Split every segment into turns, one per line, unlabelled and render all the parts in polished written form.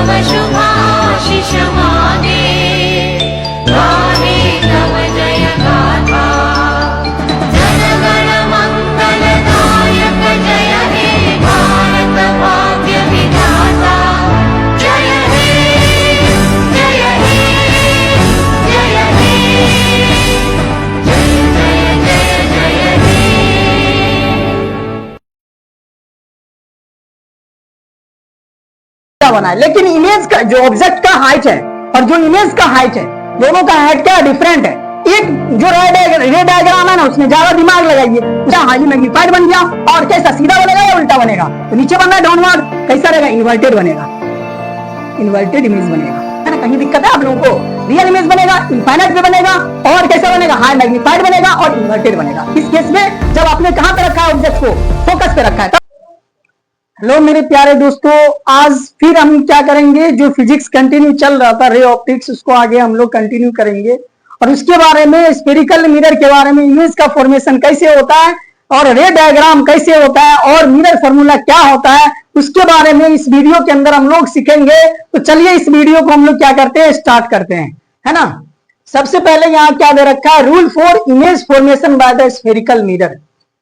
तव शुभाशिष माने, गाहे तव जय गाथा। जनगण मंगलदायक जय हे भारत भाग्य विधाता। जय हे जय हे जय हे, जय जय जय जय हे।
बना है, लेकिन इमेज का जो ऑब्जेक्ट का हाइट है और जो इमेज का हाइट है, दोनों का हाइट क्या डिफरेंट है। एक जो रे डायग्राम है ना, उसमें ज्यादा दिमाग लगाइए, हाईली मैग्नीफाइड बन गया और कैसा सीधा बनेगा या उल्टा बनेगा। तो नीचे बनना है डाउनवर्ड, कैसा रहेगा, इन्वर्टेड बनेगा, इन्वर्टेड इमेज बनेगा, है ना। कहीं दिक्कत है आप लोगों को। रियल इमेज बनेगा, इनफाइनाइट पे बनेगा और कैसा बनेगा, हाई मैग्नीफाइड बनेगा और इन्वर्टेड बनेगा। इस केस में जब आपने कहां पे रखा है ऑब्जेक्ट को, फोकस पे रखा है। हेलो मेरे प्यारे दोस्तों, आज फिर हम क्या करेंगे, जो फिजिक्स कंटिन्यू चल रहा था रे ऑप्टिक्स, उसको आगे हम लोग कंटिन्यू करेंगे और उसके बारे में, स्फेरिकल मिरर के बारे में, इमेज का फॉर्मेशन कैसे होता है और रे डायग्राम कैसे होता है और मिरर फॉर्मूला क्या होता है, उसके बारे में इस वीडियो के अंदर हम लोग सीखेंगे। तो चलिए इस वीडियो को हम लोग क्या करते हैं, स्टार्ट करते हैं, है ना। सबसे पहले यहाँ क्या दे रखा है, rule for image formation by the spherical mirror,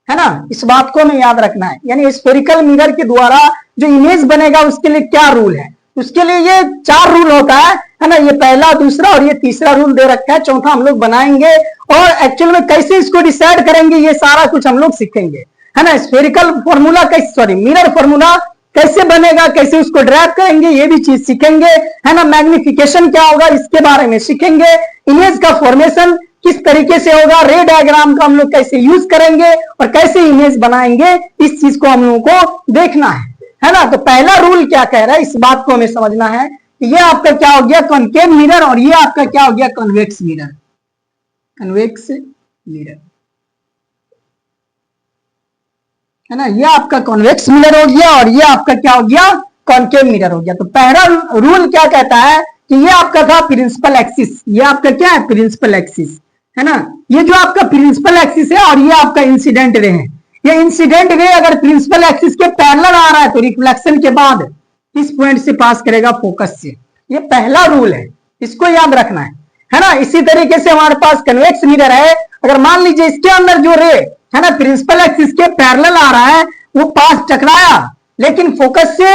है ना। इस बात को हमें याद रखना है, यानी स्फेरिकल मिरर के द्वारा जो इमेज बनेगा उसके लिए क्या रूल है। उसके लिए ये 4 रूल होता है ना। ये पहला, दूसरा और ये तीसरा रूल दे रखा है, चौथा हम लोग बनाएंगे और एक्चुअल में कैसे इसको डिसाइड करेंगे ये सारा कुछ हम लोग सीखेंगे, है ना। स्फेरिकल फॉर्मूला कैसे, सॉरी मिरर फॉर्मूला कैसे बनेगा, कैसे उसको ड्राइव करेंगे, ये भी चीज सीखेंगे, है ना। मैग्निफिकेशन क्या होगा इसके बारे में सीखेंगे। इमेज का फॉर्मेशन किस तरीके से होगा, रे डायग्राम का हम लोग कैसे यूज करेंगे और कैसे इमेज बनाएंगे, इस चीज को हम लोगों को देखना है ना। तो पहला रूल क्या कह रहा है, इस बात को हमें समझना है कि ये आपका क्या हो गया, कॉनकेव मिरर और ये आपका क्या हो गया, कन्वेक्स मिरर, कन्वेक्स मिरर, है ना। ये आपका कॉन्वेक्स मिरर हो गया और ये आपका क्या हो गया, कॉनकेव मिरर हो गया। तो पहला रूल क्या कहता है कि ये आपका था प्रिंसिपल एक्सिस, ये आपका क्या है, प्रिंसिपल एक्सिस, है ना। ये जो आपका प्रिंसिपल एक्सिस है और ये आपका इंसिडेंट रे है। ये इंसिडेंट रे अगर प्रिंसिपल एक्सिस के पैरेलल आ रहा है तो रिफ्लेक्शन के बाद इस पॉइंट से पास करेगा, फोकस से। ये पहला रूल है, इसको याद रखना है ना। इसी तरीके से हमारे पास कन्वेक्स मिरर है, अगर मान लीजिए इसके अंदर जो रे है ना प्रिंसिपल एक्सिस के पैरेलल आ रहा है, वो पास टकराया लेकिन फोकस से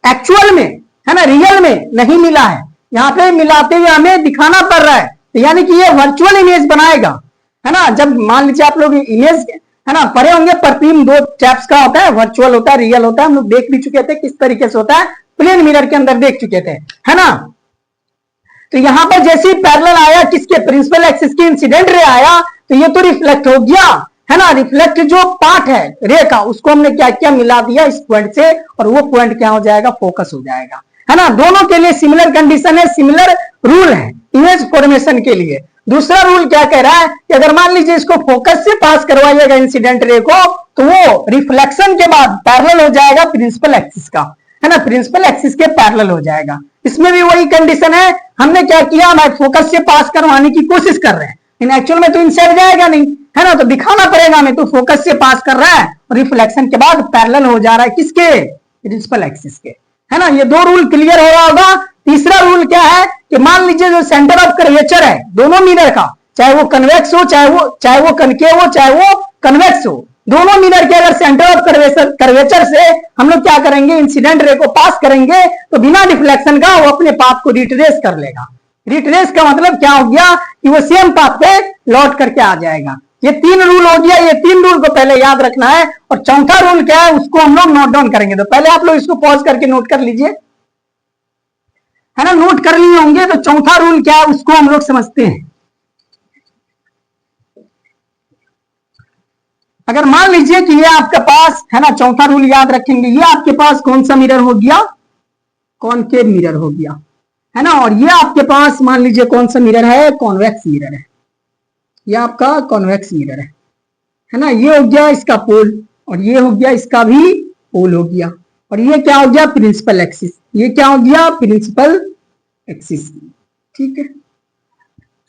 एक्चुअल में, है ना, रियल में नहीं मिला है, यहाँ पे मिलाते हुए हमें दिखाना पड़ रहा है, तो यानी कि ये वर्चुअल इमेज बनाएगा, है ना। जब मान लीजिए आप लोग इमेज, है ना, पढ़े होंगे, प्रतिबिंब 2 टाइप्स का होता है, वर्चुअल होता है, रियल होता है। हम लोग देख भी चुके थे किस तरीके से होता है, प्लेन मिरर के अंदर देख चुके थे, है ना। तो यहां पर जैसे ही पैरेलल आया किसके, प्रिंसिपल एक्सिस के, इंसिडेंट रे आया, तो ये तो रिफ्लेक्ट हो गया, है ना। रिफ्लेक्ट जो पार्ट है रे का, उसको हमने क्या किया, मिला दिया इस पॉइंट से और वो पॉइंट क्या हो जाएगा, फोकस हो जाएगा, है ना। दोनों के लिए सिमिलर कंडीशन है, सिमिलर रूल है इमेज फॉर्मेशन के लिए। दूसरा रूल क्या कह रहा है कि अगर मान लीजिए इसको फोकस से पास करवाइएगा इंसिडेंट रे को, तो वो रिफ्लेक्शन के बाद पैरेलल हो जाएगा प्रिंसिपल एक्सिस का, है ना, प्रिंसिपल एक्सिस के पैरेलल हो जाएगा। इसमें भी वही कंडीशन है, हमने क्या किया, हम फोकस से पास करवाने की कोशिश कर रहे हैं, इन एक्चुअल में तो इनसाइड जाएगा नहीं, है ना। तो दिखाना पड़ेगा हमें, तो फोकस से पास कर रहा है और रिफ्लेक्शन के बाद पैरेलल हो जा रहा है किसके, प्रिंसिपल एक्सिस के, है ना। ये 2 रूल क्लियर हो रहा होगा। तीसरा रूल क्या है कि मान लीजिए जो सेंटर ऑफ कर्वेचर है दोनों मिरर का, चाहे वो कन्वेक्स हो, चाहे वो कनकेव हो, चाहे वो कन्वेक्स हो, दोनों मिरर के अगर सेंटर ऑफ कर्वेचर से हम लोग क्या करेंगे, इंसिडेंट रे को पास करेंगे, तो बिना रिफ्लेक्शन का वो अपने पाथ को रिट्रेस कर लेगा। रिट्रेस का मतलब क्या हो गया कि वो सेम पाथ पे लौट करके आ जाएगा। ये 3 रूल हो गया, ये 3 रूल को पहले याद रखना है। और चौथा रूल क्या है उसको हम लोग नोट डाउन करेंगे। तो पहले आप लोग इसको पॉज करके नोट कर लीजिए, है ना, नोट कर लिए होंगे। तो चौथा रूल क्या है उसको हम लोग समझते हैं। अगर मान लीजिए कि ये आपके पास, है ना, चौथा रूल याद रखेंगे, ये आपके पास कौन सा मिरर हो गया, कॉनकेव मिरर हो गया, है ना। और ये आपके पास मान लीजिए कौन सा मिरर है, कॉन्वेक्स मिरर है। ये आपका कॉन्वेक्स मिरर है ना। ये हो गया इसका पोल और ये हो गया इसका भी पोल हो गया। और ये क्या हो गया, प्रिंसिपल एक्सिस। ये क्या हो गया, प्रिंसिपल एक्सिस, ठीक है।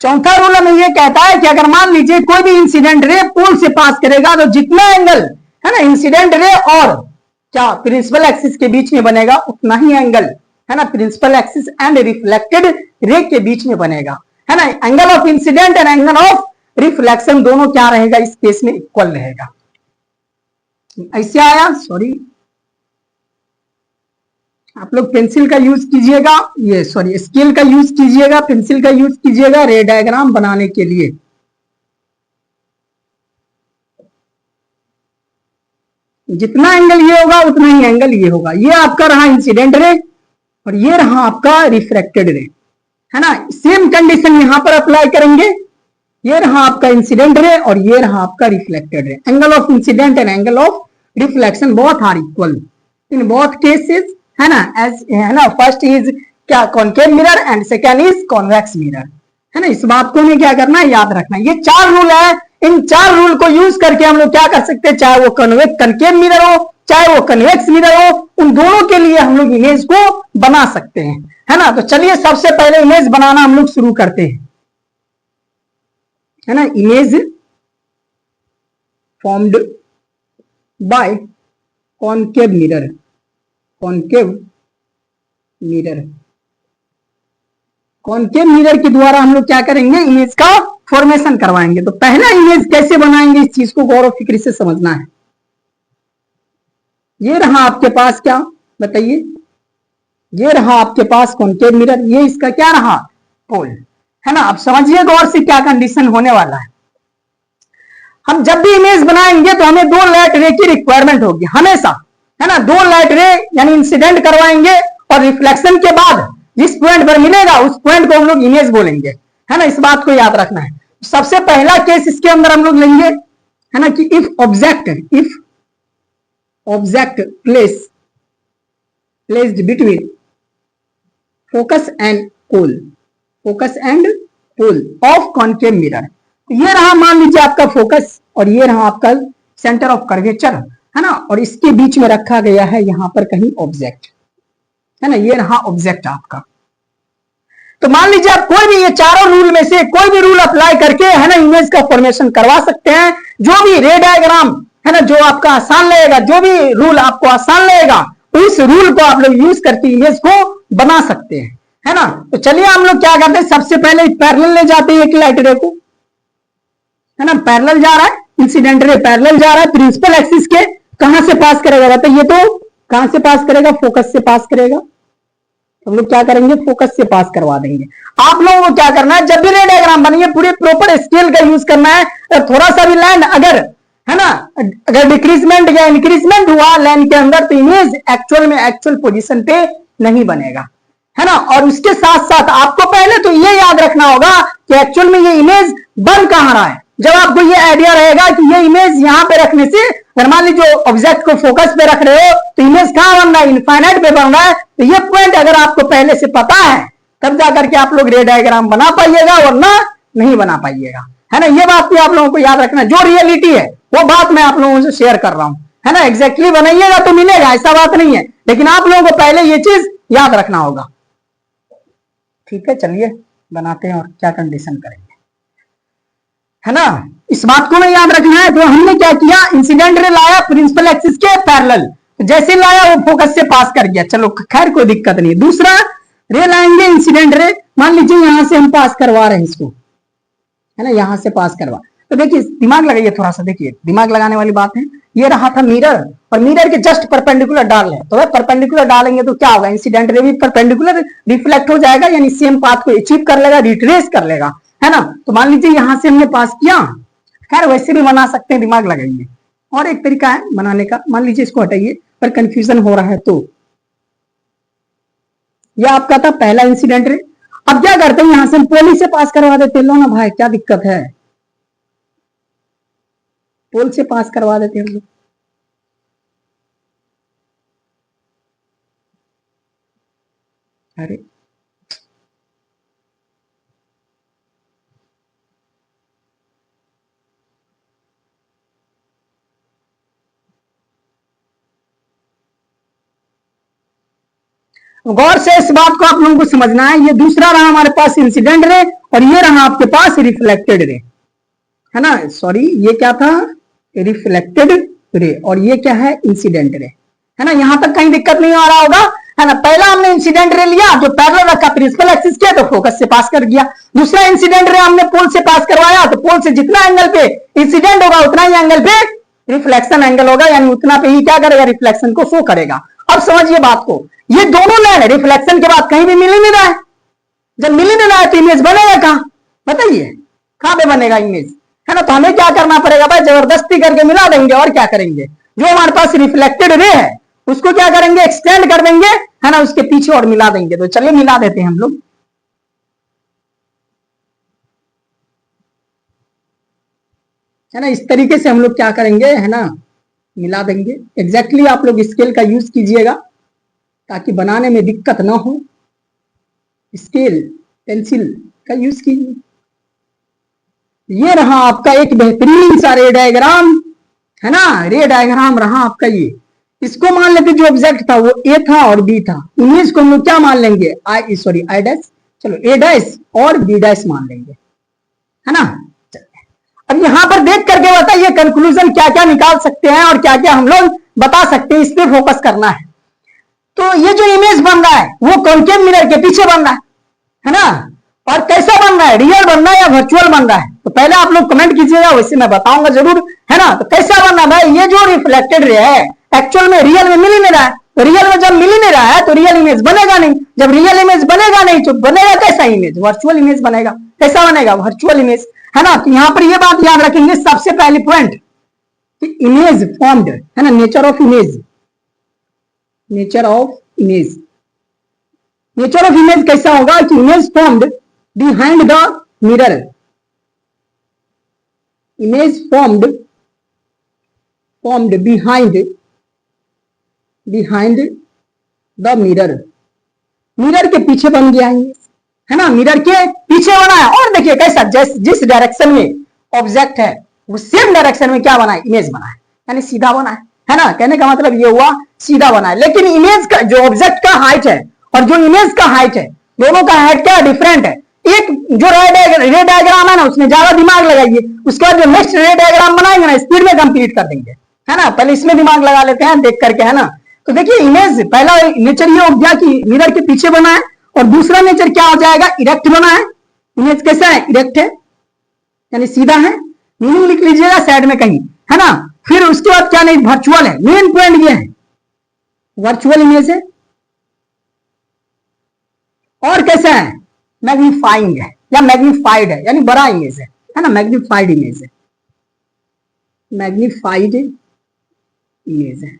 चौथा रूल हमें ये कहता है कि अगर मान लीजिए कोई भी इंसिडेंट रे पोल से पास करेगा, तो जितना एंगल, है ना, इंसिडेंट रे और क्या प्रिंसिपल एक्सिस के बीच में बनेगा, उतना ही एंगल है ना, principal axis and reflected ray के बीच में बनेगा, है ना। Angle of incident and angle of reflection दोनों क्या रहेगा इस केस में, इक्वल रहेगा। ऐसे आया, सॉरी आप लोग पेंसिल का यूज कीजिएगा, ये सॉरी स्केल का यूज कीजिएगा, पेंसिल का यूज कीजिएगा रे डायग्राम बनाने के लिए। जितना एंगल ये होगा उतना ही एंगल ये होगा। ये आपका रहा इंसिडेंट रे और ये रहा आपका रिफ्रैक्टेड रे, है ना। सेम कंडीशन यहां पर अप्लाई करेंगे। ये रहा आपका इंसिडेंट रे और ये रहा आपका reflected ray. Angle of incident and angle of reflection both are equal in both cases, है ना। एज है ना, फर्स्ट इज क्या concave mirror and second is convex mirror, है ना। इस बात को हमें क्या करना है, याद रखना है। ये 4 रूल है, इन 4 रूल को यूज करके हम लोग क्या कर सकते हैं, चाहे वो कॉनकेव मिरर हो चाहे वो कन्वेक्स मिरर हो, उन दोनों के लिए हम लोग इमेज को बना सकते हैं, है ना। तो चलिए सबसे पहले इमेज बनाना हम लोग शुरू करते हैं, है ना। Image formed by concave mirror, concave mirror, concave mirror के द्वारा हम लोग क्या करेंगे, इमेज का फॉर्मेशन करवाएंगे। तो पहला इमेज कैसे बनाएंगे, इस चीज को गौर और फिक्र से समझना है। ये रहा आपके पास क्या बताइए, ये रहा आपके पास कॉनकेव मिरर, ये इसका क्या रहा, पोल, है ना। अब समझिए गौर से क्या कंडीशन होने वाला है। हम जब भी इमेज बनाएंगे तो हमें 2 लाइट रे की रिक्वायरमेंट होगी हमेशा, है ना। 2 लाइट रे यानी इंसिडेंट करवाएंगे और रिफ्लेक्शन के बाद जिस पॉइंट पर मिलेगा उस पॉइंट को हम लोग इमेज बोलेंगे, है ना। इस बात को याद रखना है। सबसे पहला केस इसके अंदर हम लोग लेंगे, है ना, कि if object placed between focus and pole of concave mirror. ये रहा मान लीजिए आपका फोकस और ये रहा आपका सेंटर ऑफ कर्वेचर, है ना। और इसके बीच में रखा गया है यहां पर कहीं ऑब्जेक्ट, है ना। ये रहा ऑब्जेक्ट आपका। तो मान लीजिए आप कोई भी ये चारों रूल में से कोई भी रूल अप्लाई करके, है ना, इमेज का फॉर्मेशन करवा सकते हैं। जो भी रे डायग्राम, है ना, जो आपका आसान लगेगा, जो भी रूल आपको आसान लगेगा उस रूल को आप लोग यूज करके इमेज को बना सकते हैं, है ना। तो चलिए हम लोग क्या करते हैं, सबसे पहले पैरेलल ले जाते हैं एक लाइट रे को, है ना। पैरेलल जा रहा है, इंसिडेंट रे पैरेलल जा रहा है प्रिंसिपल एक्सिस के। कहां से पास करेगा बताइए, तो कहां से पास करेगा, फोकस से पास करेगा। हम लोग क्या करेंगे, फोकस से पास करवा देंगे। आप लोगों को क्या करना है, जब भी रे डायग्राम बनिए पूरे प्रॉपर स्केल का यूज करना है। थोड़ा सा भी लाइन अगर, है ना, अगर डिक्रीजमेंट या इंक्रीजमेंट हुआ लाइन के अंदर तो इमेज एक्चुअल पोजीशन पे नहीं बनेगा, है ना। और उसके साथ साथ आपको पहले तो ये याद रखना होगा कि एक्चुअल में ये इमेज बन कहां रहा है। जब आपको ये आइडिया रहेगा कि ये इमेज यहां पे रखने से, अगर मान लीजिए ऑब्जेक्ट को फोकस पे रख रहे हो तो इमेज कहां बन रहा है, इनफाइनाइट पे बन रहा है। तो ये पॉइंट अगर आपको पहले से पता है तब जाकर के आप लोग रे डायग्राम बना पाइएगा, वरना नहीं बना पाइएगा, है ना। ये बात भी आप लोगों को याद रखना। जो रियलिटी है वो बात मैं आप लोगों से शेयर कर रहा हूं, है ना। एग्जैक्टली बनाइएगा तो मिलेगा, ऐसा बात नहीं है, लेकिन आप लोगों को पहले ये चीज याद रखना होगा। ठीक है, चलिए बनाते हैं और क्या कंडीशन करेंगे, है ना। इस बात को में याद रखना है। तो हमने क्या किया, इंसिडेंट रे लाया प्रिंसिपल एक्सिस के पैरेलल, जैसे लाया वो फोकस से पास कर गया, चलो खैर कोई दिक्कत नहीं। दूसरा रे लाएंगे इंसिडेंट रे, मान लीजिए यहां से हम पास करवा रहे हैं इसको, है ना, यहां से पास करवा। तो देखिए दिमाग लगाइए थोड़ा सा, देखिए दिमाग लगाने वाली बात है। ये रहा था मिरर और मिरर के जस्ट परपेंडिकुलर डाल रहे हैं, तो परपेंडिकुलर डालेंगे तो क्या होगा, इंसिडेंट रे भी परपेंडिकुलर रिफ्लेक्ट हो जाएगा, यानी सेम पाथ को अचीव कर लेगा, रिट्रेस कर लेगा, है ना। तो मान लीजिए यहां से हमने पास किया, खैर वैसे भी बना सकते हैं, दिमाग लगाइए। और एक तरीका है बनाने का, मान लीजिए इसको हटाइए पर कंफ्यूजन हो रहा है तो यह आपका था पहला इंसिडेंट रे। अब क्या करते हैं, यहां से हम पोल से पास करवा देते, लो ना भाई क्या दिक्कत है, पोल से पास करवा देते हैं हम लोग। अरे गौर से इस बात को आप लोगों को समझना है। ये दूसरा रहा हमारे पास इंसिडेंट रे और ये रहा आपके पास रिफ्लेक्टेड रे, है ना। सॉरी ये क्या था, रिफ्लेक्टेड रे, और ये क्या है, इंसिडेंट रे, है ना। यहां तक कहीं दिक्कत नहीं आ रहा होगा, है ना। पहला हमने इंसिडेंट रे जो पैरेलल रखा प्रिंसिपल एक्सिस के तो फोकस से पास कर गया। दूसरा इंसिडेंट रे हमने पोल से पास करवाया तो पोल से जितना एंगल पे इंसिडेंट होगा उतना ही एंगल पे रिफ्लेक्शन एंगल होगा, यानी उतना पे ही क्या करेगा, रिफ्लेक्शन को शो करेगा। अब समझिए बात को, ये दोनों लाइन रिफ्लेक्शन के बाद कहीं भी मिल ही नहीं रहा है। जब मिल ही नहीं रहा है तो इमेज बनेगा कहां, बताइए कहां पे बनेगा इमेज, है ना। तो हमें क्या करना पड़ेगा भाई, जबरदस्ती करके मिला देंगे और क्या करेंगे, जो हमारे पास रिफ्लेक्टेड रे है उसको क्या करेंगे, एक्सटेंड कर देंगे, है ना, उसके पीछे और मिला देंगे। तो चलिए मिला देते हैं हम लोग। है ना, इस तरीके से हम लोग क्या करेंगे, है ना, मिला देंगे। एग्जैक्टली आप लोग स्केल का यूज कीजिएगा ताकि बनाने में दिक्कत ना हो। स्केल पेंसिल का यूज कीजिए। ये रहा आपका एक बेहतरीन सा रे डायग्राम, है ना, रे डायग्राम रहा आपका ये। इसको मान लेते जो ऑब्जेक्ट था वो ए था और बी था, इमेज को हम लोग क्या मान लेंगे, आई डैश, चलो ए डैश और बी डैश मान लेंगे, है ना। अब यहां पर देख करके बताइए कंक्लूजन क्या क्या निकाल सकते हैं और क्या क्या हम लोग बता सकते हैं, इस पे फोकस करना है। तो ये जो इमेज बन रहा है वो कॉन्केव मिरर के पीछे बन रहा है ना, और कैसा बन रहा है, रियल बन रहा है या वर्चुअल बन रहा है, तो पहले आप लोग कमेंट कीजिएगा, वैसे मैं बताऊंगा जरूर, है ना। तो कैसा बन रहा है भाई, ये जो रिफ्लेक्टेड रे है एक्चुअल में रियल में मिल ही नहीं रहा है, तो रियल में जब मिल ही नहीं रहा है तो रियल इमेज बनेगा नहीं। जब रियल इमेज बनेगा नहीं तो बनेगा कैसा इमेज, वर्चुअल इमेज बनेगा। कैसा बनेगा, वर्चुअल इमेज, है ना। तो यहां पर ये बात याद रखेंगे सबसे पहले पॉइंट कि इमेज फॉर्म्ड, है ना, nature of image, nature of image, nature of image कैसा होगा कि image formed behind the mirror, image formed behind the mirror, mirror के पीछे बन गया है ना, मिरर के पीछे बना है। और देखिए कैसा, जिस डायरेक्शन में ऑब्जेक्ट है वो सेम डायरेक्शन में क्या बना है, इमेज बना है, यानी सीधा बना है ना। कहने का मतलब ये हुआ सीधा बना है। लेकिन इमेज का जो ऑब्जेक्ट का हाइट है और जो इमेज का हाइट है, दोनों का हाइट क्या डिफरेंट है। एक जो रे डायग्राम है ना उसमें ज्यादा दिमाग लगाइए, उसके बाद जो नेक्स्ट रे डायग्राम बनाएंगे ना स्पीड में कंप्लीट कर देंगे, है ना। पहले इसमें दिमाग लगा लेते हैं देख करके, है ना। तो देखिए इमेज पहला नेचर ये हो गया कि मिरर के पीछे बना है, और दूसरा नेचर क्या हो जाएगा, इरेक्ट बना है। इमेज कैसा है, इरेक्ट है, यानी सीधा है। मीनिंग लिख लीजिएगा साइड में कहीं, है ना। फिर उसके बाद क्या नहीं, वर्चुअल है, मेन पॉइंट ये है वर्चुअल इमेज है। और कैसा है, मैग्नीफाइंग है या मैग्नीफाइड है, यानी बड़ा इमेज है ना, मैग्नीफाइड इमेज है, मैग्नीफाइड इमेज है।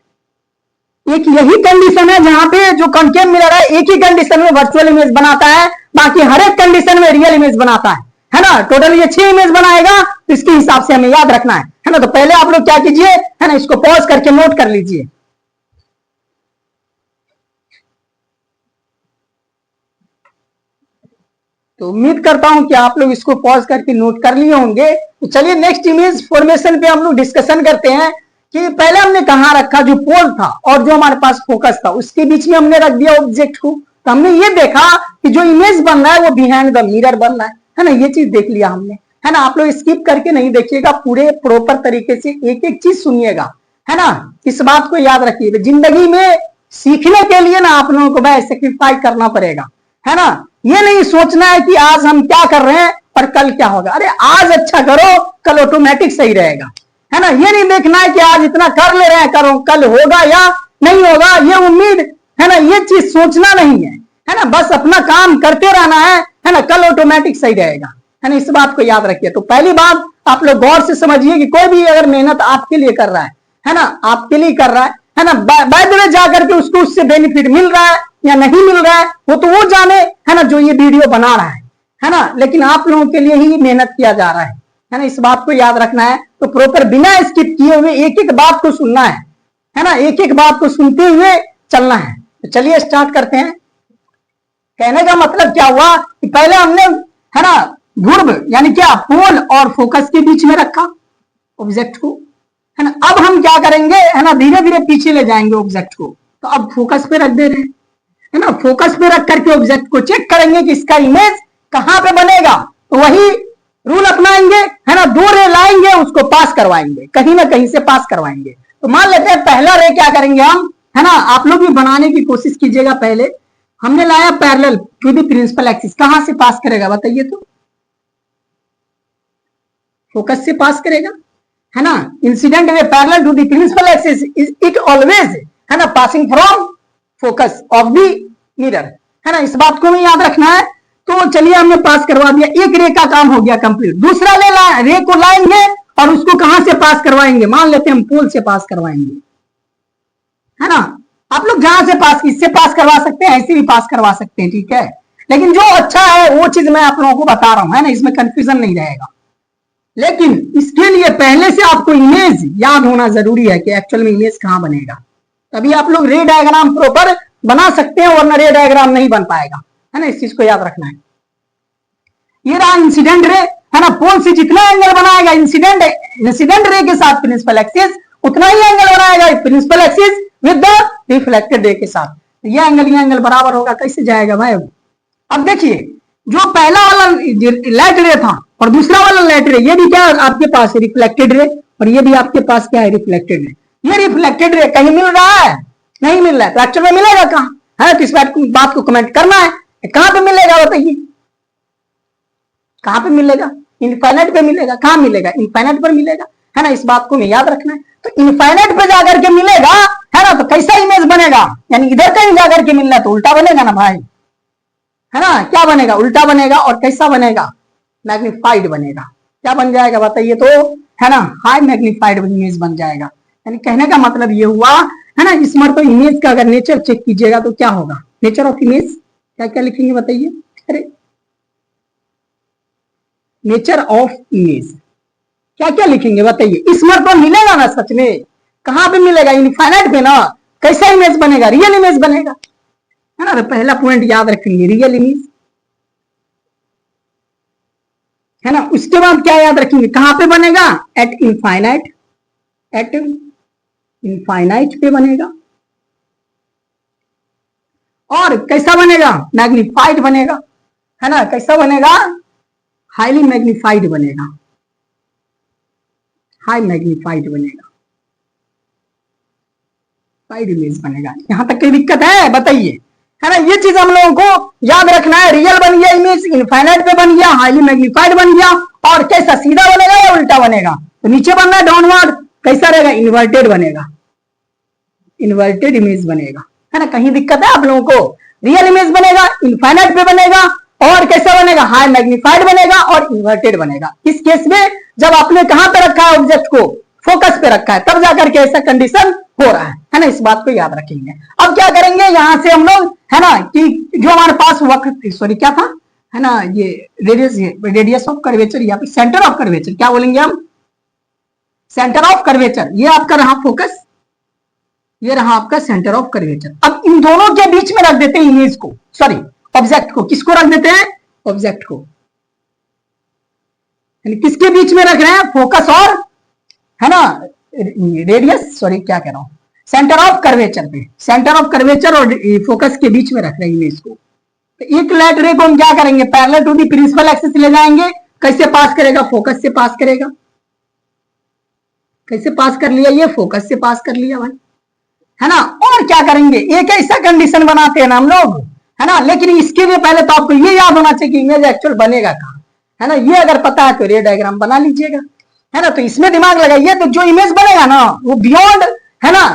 एक यही कंडीशन है जहां पे जो कॉन्केव मिरर है एक ही कंडीशन में वर्चुअल इमेज बनाता है, बाकी हर एक कंडीशन में रियल इमेज बनाता है ना। टोटल ये 6 इमेज बनाएगा, तो इसके हिसाब से हमें याद रखना है ना। तो पहले आप लोग क्या कीजिए, है ना, इसको पॉज करके नोट कर लीजिए। तो उम्मीद करता हूं कि आप लोग इसको पॉज करके नोट कर लिए होंगे। तो चलिए नेक्स्ट इमेज फॉर्मेशन पे हम लोग डिस्कशन करते हैं कि पहले हमने कहां रखा, जो पोल था और जो हमारे पास फोकस था उसके बीच में हमने रख दिया ऑब्जेक्ट को। तो हमने ये देखा कि जो इमेज बन रहा है वो बिहाइंड द मिरर बन रहा है ना। ये चीज देख लिया हमने, है ना। आप लोग स्किप करके नहीं देखिएगा, पूरे प्रॉपर तरीके से एक एक चीज सुनिएगा, है ना। इस बात को याद रखिएगा, जिंदगी में सीखने के लिए ना आप लोगों को भाई सेक्रीफाइस करना पड़ेगा, है ना। ये नहीं सोचना है कि आज हम क्या कर रहे हैं और कल क्या होगा। अरे आज अच्छा करो, कल ऑटोमेटिक सही रहेगा, है ना। ये नहीं देखना है कि आज इतना कर ले रहे हैं, करो कल होगा या नहीं होगा, ये उम्मीद, है ना, ये चीज सोचना नहीं है ना। बस अपना काम करते रहना है ना, कल ऑटोमेटिक सही रहेगा, है ना। इस बात को याद रखिए। तो पहली बात आप लोग गौर से समझिए कि कोई भी अगर मेहनत आपके लिए कर रहा है ना, आपके लिए कर रहा है ना, बाय द वे जाकर के उसको उससे बेनिफिट मिल रहा है या नहीं मिल रहा है वो तो वो जाने, है ना, जो ये वीडियो बना रहा है ना। लेकिन आप लोगों के लिए ही मेहनत किया जा रहा है ना। इस बात को याद रखना है। तो प्रॉपर बिना स्किप किए हुए एक एक बात को सुनना है ना, एक एक बात को सुनते हुए चलना है। तो चलिए स्टार्ट करते हैं। कहने का मतलब क्या हुआ कि पहले हमने, है ना, ध्रुव यानी क्या, पोल और फोकस के बीच में रखा ऑब्जेक्ट को, है ना। अब हम क्या करेंगे, है ना, धीरे धीरे पीछे ले जाएंगे ऑब्जेक्ट को। तो अब फोकस पे रख दे रहे हैं, है ना। फोकस पे रख करके ऑब्जेक्ट को चेक करेंगे कि इसका इमेज कहां पे बनेगा। तो वही रूल अपनाएंगे, है ना। 2 रे लाएंगे, उसको पास करवाएंगे, कहीं ना कहीं से पास करवाएंगे। तो मान लेते हैं पहला रे क्या करेंगे हम, है ना। आप लोग भी बनाने की कोशिश कीजिएगा पहले। हमने लाया parallel to the principal axis, कहां से पास करेगा बताइए तो? फोकस से पास करेगा, है ना। Incident ray parallel to the principal axis it always, है ना, passing from focus of the mirror, है ना। इस बात को भी याद रखना है। तो चलिए हमने पास करवा दिया, एक रे का काम हो गया कंप्लीट। दूसरा रे को लाएंगे और उसको कहां से पास करवाएंगे? मान लेते हैं हम पोल से पास करवाएंगे, है ना। आप लोग जहां से पास, इससे पास करवा सकते हैं, ऐसे भी पास करवा सकते हैं, ठीक है। लेकिन जो अच्छा है वो चीज मैं आप लोगों को बता रहा हूं, है ना, इसमें कंफ्यूजन नहीं रहेगा। लेकिन इसके लिए पहले से आपको इमेज याद होना जरूरी है कि एक्चुअल में इमेज कहां बनेगा, तभी आप लोग रे डायग्राम प्रॉपर बना सकते हैं, वरना रे डायग्राम नहीं बन पाएगा, है ना। इस चीज को याद रखना है। ये रहा इंसिडेंट रे, है ना। पोल से जितना एंगल बनाएगा इंसिडेंट रे के साथ प्रिंसिपल एक्सिस, उतना ही एंगल बनाएगा principal axis with the reflected ray के साथ। ये एंगल बराबर होगा, कैसे जाएगा भाई? अब देखिए, जो पहला वाला लाइट रे था और दूसरा वाला लाइट रे, ये भी क्या आपके पास है? Reflected ray. और ये भी आपके पास क्या है? Reflected ray. ये रिफ्लेक्टेड रे कहीं मिल रहा है? नहीं मिल रहा है। तो एक्चुअल में मिलेगा कहां? है, तो इस बात को कमेंट करना है, कहां पे मिलेगा बताइए? कहां पे मिलेगा? इनफाइनाइट पे मिलेगा। कहां मिलेगा? इनफाइनाइट पर मिलेगा, है ना। इस बात को याद रखना है। तो इनफाइनाइट पे जाकर के मिलेगा, है ना। तो कैसा इमेज बनेगा? यानी इधर कहीं जाकर के मिलना तो उल्टा बनेगा ना भाई, है ना। क्या बनेगा? उल्टा बनेगा। और कैसा बनेगा? मैग्नीफाइड बनेगा। क्या बन जाएगा बताइए तो? है ना, हाई मैग्नीफाइड इमेज बन जाएगा। यानी कहने का मतलब ये हुआ, है ना। इस मर तो इमेज का अगर नेचर चेक कीजिएगा तो क्या होगा? नेचर ऑफ इमेज क्या क्या लिखेंगे बताइए? अरे नेचर ऑफ इमेज क्या क्या लिखेंगे बताइए? इस मर तो मिलेगा ना सच में? कहां पे मिलेगा? इनफाइनाइट पे ना। कैसा इमेज बनेगा? रियल इमेज बनेगा, है ना। तो पहला पॉइंट याद रखेंगे, रियल इमेज, है ना। उसके बाद क्या याद रखेंगे? कहां पे बनेगा? एट इनफाइनाइट, एट इनफाइनाइट पे बनेगा। और कैसा बनेगा? मैग्नीफाइड बनेगा, है ना। कैसा बनेगा? हाईली मैग्नीफाइड बनेगा, हाई मैग्नीफाइड बनेगा, वाइड इमेज बनेगा। यहां तक कोई दिक्कत है बताइए, है ना। ये चीज हम लोगों को याद रखना है। रियल बन गया इमेज, इनफाइनाइट पे बन गया, हाईली मैग्नीफाइड बन गया। और कैसा? सीधा बनेगा या उल्टा बनेगा? तो नीचे बनना है डाउनवर्ड, कैसा रहेगा? इन्वर्टेड बनेगा, इन्वर्टेड इमेज बनेगा, है ना। कहीं दिक्कत है आप लोगों को? रियल इमेज बनेगा, इनफाइनाइट पे बनेगा, और कैसा बनेगा? हाई मैग्नीफाइड बनेगा और इन्वर्टेड बनेगा। इस केस में जब आपने कहां पे रखा है ऑब्जेक्ट को? फोकस पे रखा है, तब जाकर के ऐसा कंडीशन हो रहा है ना। इस बात को याद रखेंगे। अब क्या करेंगे यहां से हम लोग, है ना, कि जो हमारे पास वक्र, सॉरी क्या था, है ना, ये रेडियस ऑफ कर्वेचर या फिर सेंटर ऑफ कर्वेचर, क्या बोलेंगे हम? Centre of curvature. ये आपका रहा फोकस, ये रहा आपका सेंटर ऑफ कर्वेचर। अब इन दोनों के बीच में रख देते हैं इमेज को, सॉरी ऑब्जेक्ट को। किसको रख देते हैं? ऑब्जेक्ट को। यानी किसके बीच में रख रहे हैं? फोकस और, है ना, रेडियस, सॉरी क्या कह रहा हूं, सेंटर ऑफ कर्वेचर पे। सेंटर ऑफ कर्वेचर और फोकस के बीच में रख रहे हैं इमेज को। तो एक लाइट रे को हम क्या करेंगे? Parallel to the principal axis ले जाएंगे। कैसे पास करेगा? फोकस से पास करेगा। कैसे पास कर लिया? ये फोकस से पास कर लिया भाई, है ना। और क्या करेंगे? एक ऐसा कंडीशन बनाते हैं ना हम लोग, है ना। लेकिन इसके लिए पहले तो आपको ये याद होना चाहिए कि इमेज एक्चुअल बनेगा कहां, है ना। ये अगर पता है तो रे डायग्राम बना लीजिएगा, है ना। तो इसमें दिमाग लगाइए, तो जो इमेज बनेगा ना वो बियॉन्ड, है ना,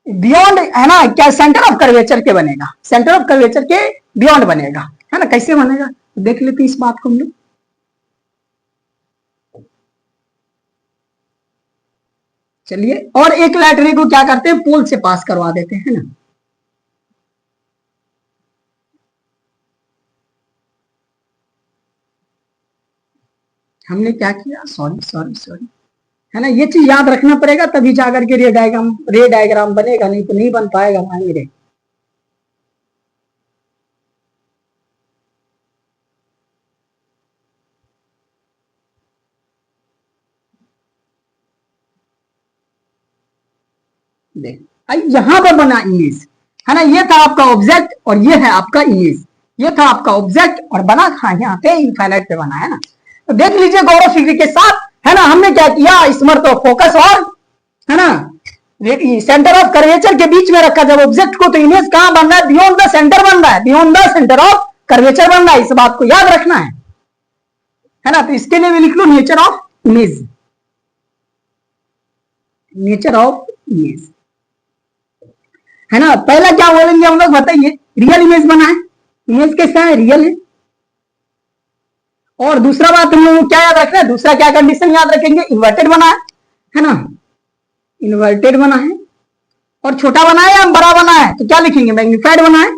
बियॉन्ड, है ना, क्या सेंटर ऑफ कर्वेचर के बनेगा, सेंटर ऑफ कर्वेचर के बियॉन्ड बनेगा, है ना। कैसे बनेगा तो देख लेते हैं इस बात को हम लोग। चलिए, और एक लाइट रे को क्या करते हैं? पोल से पास करवा देते हैं, है ना। हमने क्या किया? सॉरी सॉरी सॉरी, है ना। ये चीज याद रखना पड़ेगा, तभी जाकर के रे डायग्राम बनेगा, नहीं तो नहीं बन पाएगा भाई मेरे। देख यहां पर बना इमेज, है ना। ये था आपका ऑब्जेक्ट और ये है आपका इमेज। ये था आपका ऑब्जेक्ट और बना था यहाँ पे इनफाइनाइट पे बना, है ना। तो देख लीजिए गौरव फिक्री के साथ, है ना। हमने क्या किया? इसमें तो फोकस और, है ना, सेंटर ऑफ कर्वेचर के बीच में रखा जब ऑब्जेक्ट को, तो इमेज कहां बन रहा है? बियॉन्ड द सेंटर बन रहा है, beyond the centre of curvature बन रहा है। इस बात को याद रखना है ना। तो इसके लिए भी लिख लो nature of image, nature of image, है ना। पहला क्या बोलेंगे हम लोग, बताइए? रियल इमेज बना है, इमेज कैसा है? रियल है। और दूसरा बात हम लोग को क्या याद रखना है? दूसरा क्या कंडीशन याद रखेंगे? इन्वर्टेड बना है ना, इन्वर्टेड बना है। और छोटा बना है या बड़ा बना है? तो क्या लिखेंगे? मैग्निफाइड बना है,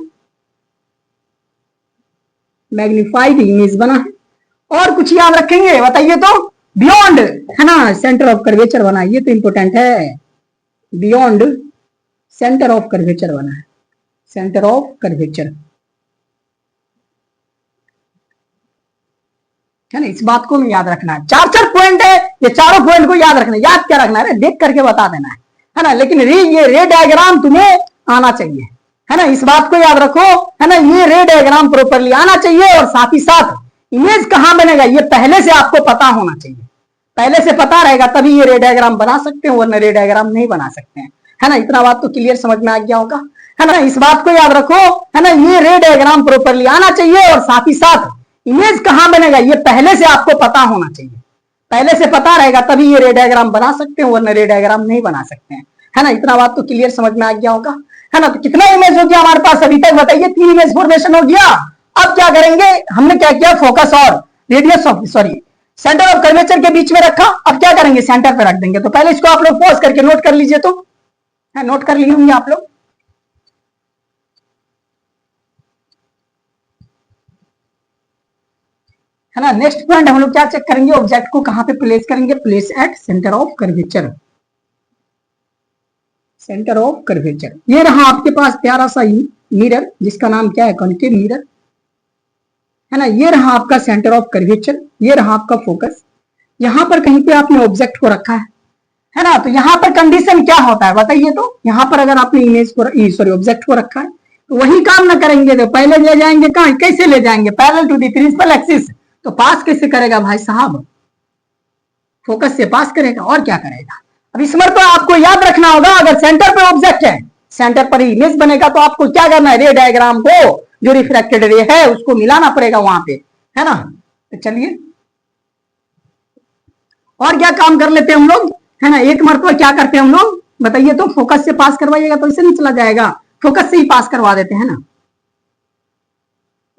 मैग्निफाइड इमेज बना है। और कुछ याद रखेंगे बताइए तो? बियॉन्ड, है ना, सेंटर ऑफ कर्वेचर बना है, ये तो इंपॉर्टेंट है। बियॉन्ड सेंटर ऑफ कर्वेचर बना है, सेंटर ऑफ कर्वेचर, है ना। इस बात को भी याद रखना है। चार चार पॉइंट है, ये चारों पॉइंट को याद रखना है। याद क्या रखना है? देख करके बता देना है ना। लेकिन ये रे डायग्राम तुम्हें आना चाहिए, है ना। इस बात को याद रखो, है ना। ये रे डायग्राम प्रॉपरली आना चाहिए। और साथ ही साथ इमेज कहां बनेगा ये पहले से आपको पता होना चाहिए। पहले से पता रहेगा तभी ये रे डायग्राम बना सकते हैं, वरना रे डायग्राम नहीं बना सकते हैं, है ना। इतना बात तो क्लियर समझ में आ गया होगा, है ना। इस बात को याद रखो, है ना। ये रे डायग्राम प्रॉपरली आना चाहिए। और साथ ही साथ इमेज कहां बनेगा ये पहले से आपको पता होना चाहिए। पहले से पता रहेगा तभी ये रे डायग्राम बना सकते हैं, वरना रे डायग्राम नहीं बना सकते हैं, है ना। इतना बात तो क्लियर समझ में आ गया होगा, है ना। तो कितना इमेज हो गया हमारे पास अभी तक? बताइए, 3 इमेज फॉर्मेशन हो गया। अब क्या करेंगे? हमने क्या किया? फोकस और radius of, sorry, centre of curvature के बीच में रखा। अब क्या करेंगे? सेंटर पे रख देंगे। तो पहले इसको आप लोग पॉज करके नोट कर लीजिए, तो है, नोट कर लिए होंगे आप लोग, है ना। नेक्स्ट पॉइंट हम लोग क्या चेक करेंगे? ऑब्जेक्ट को कहां पे प्लेस करेंगे? Place at centre of curvature, centre of curvature. ये रहा आपके पास प्यारा सा मिरर, जिसका नाम क्या है? कॉन्केव मिरर, है ना। ये रहा आपका सेंटर ऑफ कर्वेचर, ये रहा आपका फोकस। यहां पर कहीं पे आपने ऑब्जेक्ट को रखा है ना। तो यहां पर कंडीशन क्या होता है बताइए तो? यहां पर अगर आपने इमेज को, सॉरी, ऑब्जेक्ट को रखा है, तो वही काम ना करेंगे, तो पहले ले जाएंगे कहां? कैसे ले जाएंगे? Parallel to the principal axis. तो पास कैसे करेगा भाई साहब? फोकस से पास करेगा, और क्या करेगा? अब इसमें तो आपको याद रखना होगा, अगर सेंटर पे ऑब्जेक्ट है, सेंटर पर ही इमेज बनेगा, तो आपको क्या करना है? रे डायग्राम को, जो रिफ्रैक्टेड रे है, उसको मिलाना पड़ेगा वहां पे, है ना। तो चलिए और क्या काम कर लेते हैं हम लोग, है ना। एक मरतबा क्या करते हैं हम लोग बताइए तो? फोकस से पास करवाइएगा तो इसे नहीं चला जाएगा, फोकस से ही पास करवा देते हैं ना।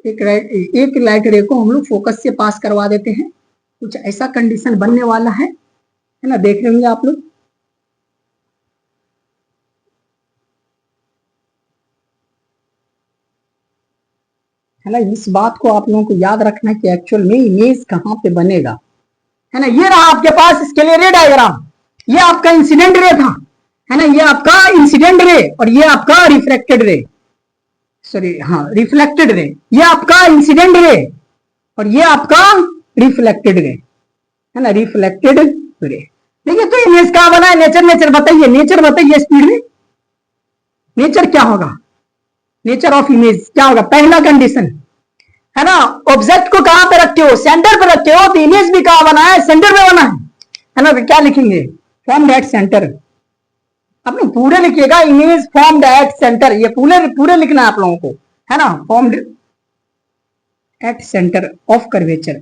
एक लाइट रे को हम लोग फोकस से पास करवा देते हैं। कुछ ऐसा कंडीशन बनने वाला है ना। देख रहे होंगे आप लोग, है ना। इस बात को आप लोगों को याद रखना है कि एक्चुअल में इमेज कहां पे बनेगा, है ना। ये रहा आपके पास इसके लिए रे डायग्राम। ये आपका इंसिडेंट रे था, है ना। ये आपका इंसिडेंट रे और ये आपका रिफ्लेक्टेड रे, सॉरी, हाँ, रिफ्लेक्टेड रे। ये आपका इंसिडेंट रे और ये आपका रिफ्लेक्टेड रे, है ना, रिफ्लेक्टेड रे। देखिए तो इमेज कहां बना है? नेचर, नेचर बताइए, नेचर बताइए स्पीड में। नेचर क्या होगा? नेचर ऑफ इमेज क्या होगा? पहला कंडीशन, है ना, ऑब्जेक्ट को कहां पे रखते हो? सेंटर पे रखते हो। तो इमेज भी कहां बना है? सेंटर पे बना है ना। तो क्या लिखेंगे? From that centre. आपने पूरे लिखिएगा, इमेज फॉर्म्ड एट सेंटर, ये पूरे लिखना है आप लोगों को, है ना। Formed at centre of curvature,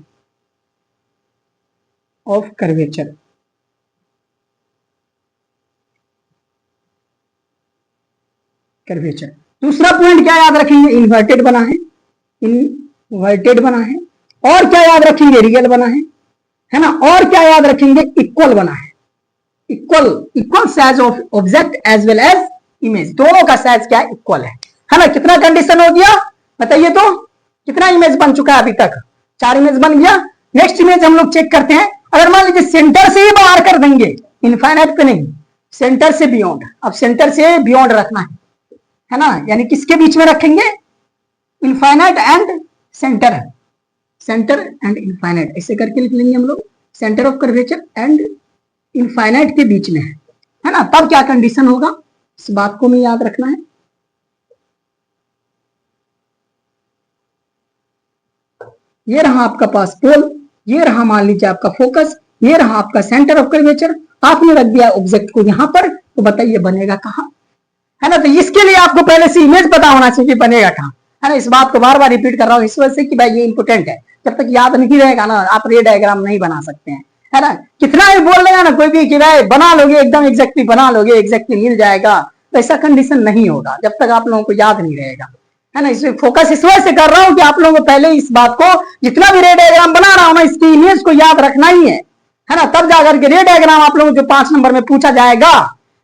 of curvature, curvature. दूसरा पॉइंट क्या याद रखेंगे? इन्वर्टेड बना है, इन्वर्टेड बना है। और क्या याद रखेंगे? रियल बना है ना। और क्या याद रखेंगे? इक्वल बना है, equal, equal size of object as well as image, दोनों का साइज क्या है? इक्वल है ना। कितना कंडीशन हो गया बताइए तो? कितना इमेज बन चुका है अभी तक? 4 इमेज बन गया। नेक्स्ट इमेज हम लोग चेक करते हैं। अगर मान लीजिए सेंटर से ही बाहर कर देंगे, इनफाइनाइट पे नहीं, सेंटर से बियॉन्ड। अब सेंटर से बियॉन्ड रखना है ना, यानी किसके बीच में रखेंगे? Infinite and centre, centre and infinite, ऐसे करके लिख लेंगे हम लोग। Centre of curvature and infinite के बीच में है ना। तब क्या कंडीशन होगा? इस बात को भी याद रखना है। ये रहा आपका पास पोल, ये रहा मान लीजिए आपका फोकस, ये रहा आपका सेंटर ऑफ कर्वेचर। आपने रख दिया ऑब्जेक्ट को यहां पर, तो बताइए बनेगा कहाँ, है ना। तो इसके लिए आपको पहले से इमेज पता होना चाहिए बनेगा कहाँ, है ना। इस बात को बार बार रिपीट कर रहा हूँ इस वजह से कि भाई ये इंपोर्टेंट है। जब तक याद नहीं रहेगा ना आप रे डायग्राम नहीं बना सकते हैं, है ना। कितना भी बोल देगा ना कोई भी कि भाई बना लोगे एकदम एग्जैक्टली बना लोगे, एग्जैक्टली मिल जाएगा, तो ऐसा कंडीशन नहीं होगा जब तक आप लोगों को याद नहीं रहेगा, है ना। इसमें फोकस इस वजह से कर रहा हूँ कि आप लोगों को पहले इस बात को जितना भी रे डायग्राम बना रहा हूँ ना इसकी इमेज को याद रखना ही है ना। तब जाकर के रे डायग्राम आप लोगों को जो 5 नंबर में पूछा जाएगा,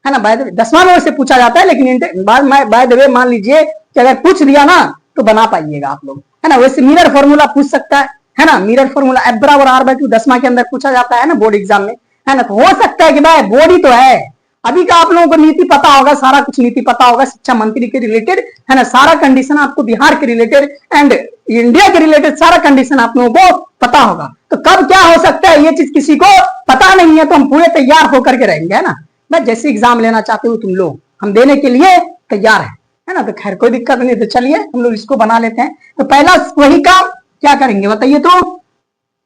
है ना। 10वां नंबर से पूछा जाता है, लेकिन बाय द वे मान लीजिए कि अगर पूछ दिया ना तो बना पाइएगा आप लोग, है ना। वैसे मिरर फॉर्मूला पूछ सकता है ना। मिरर फॉर्मूला F बराबर R/2 10वां के अंदर पूछा जाता है ना बोर्ड एग्जाम में, है ना। तो हो सकता है कि भाई बोर्ड ही तो है, अभी का आप लोगों को नीति पता होगा, सारा कुछ नीति पता होगा शिक्षा मंत्री के रिलेटेड, है ना। सारा कंडीशन आपको बिहार के रिलेटेड एंड इंडिया के रिलेटेड सारा कंडीशन आप लोगों को पता होगा। तो कब क्या हो सकता है ये चीज किसी को पता नहीं है, तो हम पूरे तैयार होकर के रहेंगे, है ना। मैं जैसे एग्जाम लेना चाहते हो तुम लोग, हम देने के लिए तैयार है ना। तो खैर कोई दिक्कत नहीं, तो चलिए हम लोग इसको बना लेते हैं। तो पहला वही काम क्या करेंगे बताइए, तो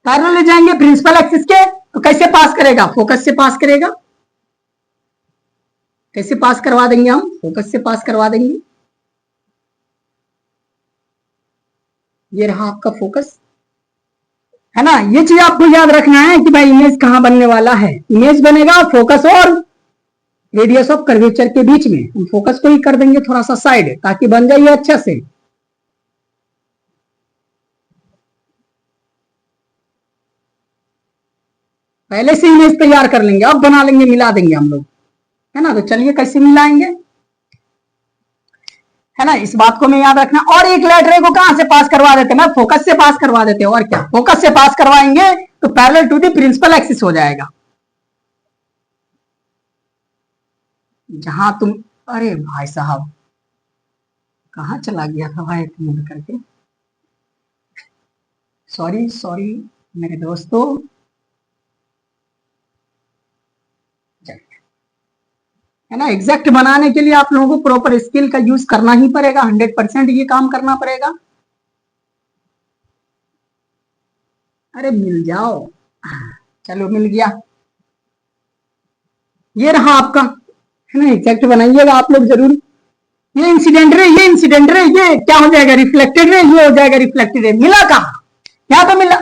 पैरेलल ले जाएंगे प्रिंसिपल एक्सिस के। तो कैसे पास करेगा, फोकस से पास करेगा। कैसे पास करवा देंगे हम, फोकस से पास करवा देंगे। ये रहा आपका फोकस, है ना। ये चीज आपको याद रखना है कि भाई इमेज कहां बनने वाला है। इमेज बनेगा फोकस और रेडियस ऑफ कर्वेचर के बीच में। हम फोकस को ही कर देंगे थोड़ा सा साइड ताकि बन जाइए अच्छा से। पहले से इमेज तैयार कर लेंगे, अब बना लेंगे, मिला देंगे हम लोग, है ना। तो चलिए कैसे मिलाएंगे, है ना। इस बात को मैं याद रखना। और एक लेटर को कहां से पास करवा देते हैं, मैं फोकस से पास करवा देते हैं। और क्या, फोकस से पास करवाएंगे तो parallel to the principal axis हो जाएगा। जहां तुम, अरे भाई साहब कहां चला गया था भाई मुड़ करके, सॉरी सॉरी मेरे दोस्तों। है ना, एग्जैक्ट बनाने के लिए आप लोगों को प्रॉपर स्किल का यूज करना ही पड़ेगा, 100% ये काम करना पड़ेगा। अरे मिल जाओ, चलो मिल गया। ये रहा आपका, है ना। एग्जैक्ट बनाइएगा आप लोग जरूर। ये इंसिडेंट रे, ये इंसिडेंट रे, ये क्या हो जाएगा रिफ्लेक्टेड रे, ये हो जाएगा रिफ्लेक्टेड रे। मिला कहा, यहाँ पे मिला,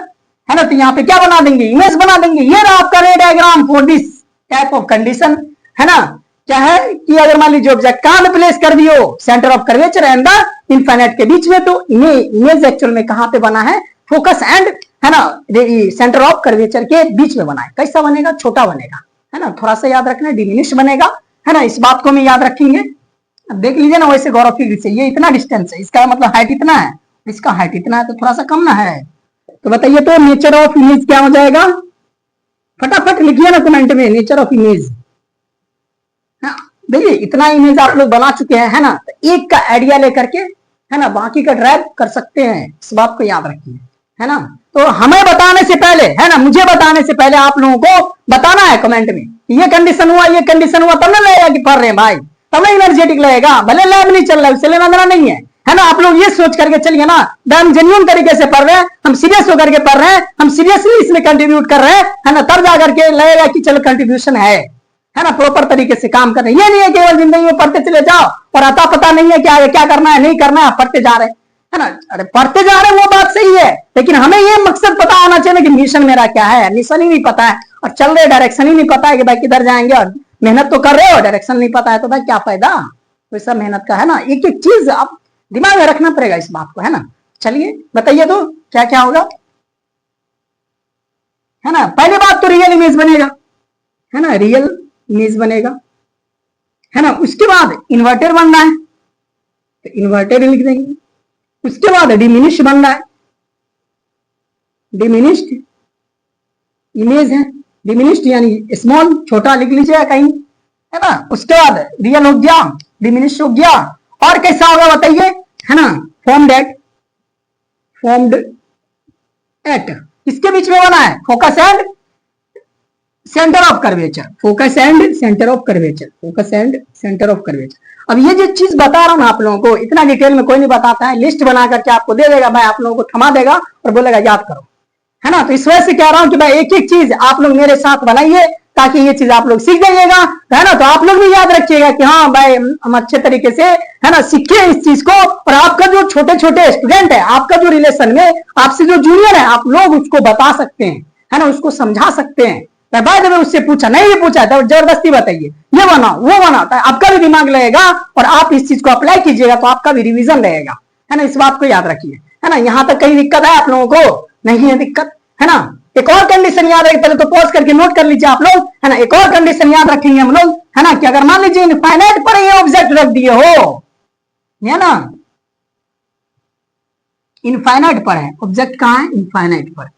है ना। तो यहाँ पे क्या बना देंगे, इमेज बना देंगे। ये रहा आपका रे diagram for this type of condition, है ना। क्या है कि अगर मान लीजिए ऑब्जेक्ट कहां पे प्लेस कर दियो, centre of curvature and the infinite के बीच में, तो इमेज एक्चुअल में कहां पे बना है, फोकस एंड, है ना, सेंटर ऑफ कर्वेचर के बीच में बना है। कैसा बनेगा, छोटा बनेगा, है ना। थोड़ा सा याद रखना, डिमिनिश बनेगा, है ना। इस बात को मैं याद रखेंगे। अब देख लीजिए ना, वैसे गौरव फील्ड से ये इतना डिस्टेंस है, इसका मतलब हाइट इतना है, इसका हाइट इतना है, तो थोड़ा सा कम ना है। तो बताइए तो नेचर ऑफ इमेज क्या हो जाएगा, फटाफट लिखिए ना कमेंट में, नेचर ऑफ इमेज। देखिए इतना इमेज आप लोग बना चुके हैं, है ना। तो एक का आइडिया लेकर के, है ना, बाकी का ड्राइव कर सकते हैं। इस बात को याद रखिए, है ना। तो हमें बताने से पहले, है ना, मुझे बताने से पहले आप लोगों को बताना है कमेंट में, ये कंडीशन हुआ, ये कंडीशन हुआ, तब ना लगेगा कि पढ़ रहे हैं भाई, तब ना एनर्जेटिक लगेगा। भले लैब नहीं चल रहा है, उससे लेना देना नहीं है ना। आप लोग ये सोच करके चलिए ना, हम जेन्युइन तरीके से पढ़ रहे हैं, हम सीरियस होकर के पढ़ रहे हैं, हम सीरियसली इसमें कंट्रीब्यूट कर रहे हैं, है ना। तब जाकर के लगेगा कि चलो कंट्रीब्यूशन है ना, प्रॉपर तरीके से काम कर रहे हैं। ये नहीं है केवल जिंदगी में पढ़ते चले जाओ और आता पता नहीं है क्या क्या करना है नहीं करना है, पढ़ते जा रहे हैं, है ना। अरे पढ़ते जा रहे हैं वो बात सही है, लेकिन हमें ये मकसद पता होना चाहिए कि मिशन मेरा क्या है। मिशन ही नहीं पता है और चल रहे, डायरेक्शन ही नहीं पता है कि भाई किधर जाएंगे, और मेहनत तो कर रहे हो, डायरेक्शन नहीं पता है, तो भाई क्या फायदा वैसा मेहनत का, है ना। एक एक चीज आप दिमाग में रखना पड़ेगा इस बात को, है ना। चलिए बताइए तो क्या क्या होगा, है ना। पहली बात तो रियल इमेज बनेगा, है ना, रियल इमेज बनेगा, है ना। उसके बाद इन्वर्टेड बनना है तो इन्वर्टेड लिख देंगे। उसके बाद डिमिनिश बनना है, डिमिनिश्ड इमेज है, डिमिनिश्ड यानी स्मॉल, छोटा लिख लीजिएगा कहीं, है ना। उसके बाद रियल हो गया, डिमिनिश हो गया, और कैसा होगा बताइए, है ना। फॉर्म्ड एट किसके बीच में बना है, focus and centre of curvature, focus and centre of curvature, focus and centre of curvature. अब ये जो चीज बता रहा हूं ना आप लोगों को, इतना डिटेल में कोई नहीं बताता है, लिस्ट बना करके आपको दे देगा, भाई आप लोगों को थमा देगा और बोलेगा याद करो, है ना। तो इस वजह से कह रहा हूं कि भाई एक एक चीज आप लोग मेरे साथ बनाइए, ताकि ये चीज आप लोग सीख जाइएगा, है ना। तो आप लोग भी याद रखिएगा कि हाँ भाई हम अच्छे तरीके से, है ना, सीखे इस चीज को। और आपका जो छोटे छोटे स्टूडेंट है, आपका जो रिलेशन में आपसे जो जूनियर है, आप लोग उसको बता सकते हैं, है ना, उसको समझा सकते हैं। बाद में उससे पूछा, नहीं भी पूछा तो जबरदस्ती बताइए, ये बनाओ वो बनाओ, तो आपका भी दिमाग लगेगा और आप इस चीज को अप्लाई कीजिएगा तो आपका भी रिवीजन रहेगा, है ना। इस बात को याद रखिए, है ना। यहाँ तक कहीं दिक्कत है आप लोगों को? नहीं है दिक्कत, है ना। एक और कंडीशन याद रखिए, पहले तो पॉज करके नोट कर लीजिए आप लोग, है ना। एक और कंडीशन याद रखेंगे हम लोग, है ना, कि अगर मान लीजिए इनफाइनाइट पर ये ऑब्जेक्ट रख दिए हो, है ना, इनफाइनाइट पर है ऑब्जेक्ट, कहाँ है, इनफाइनाइट पर,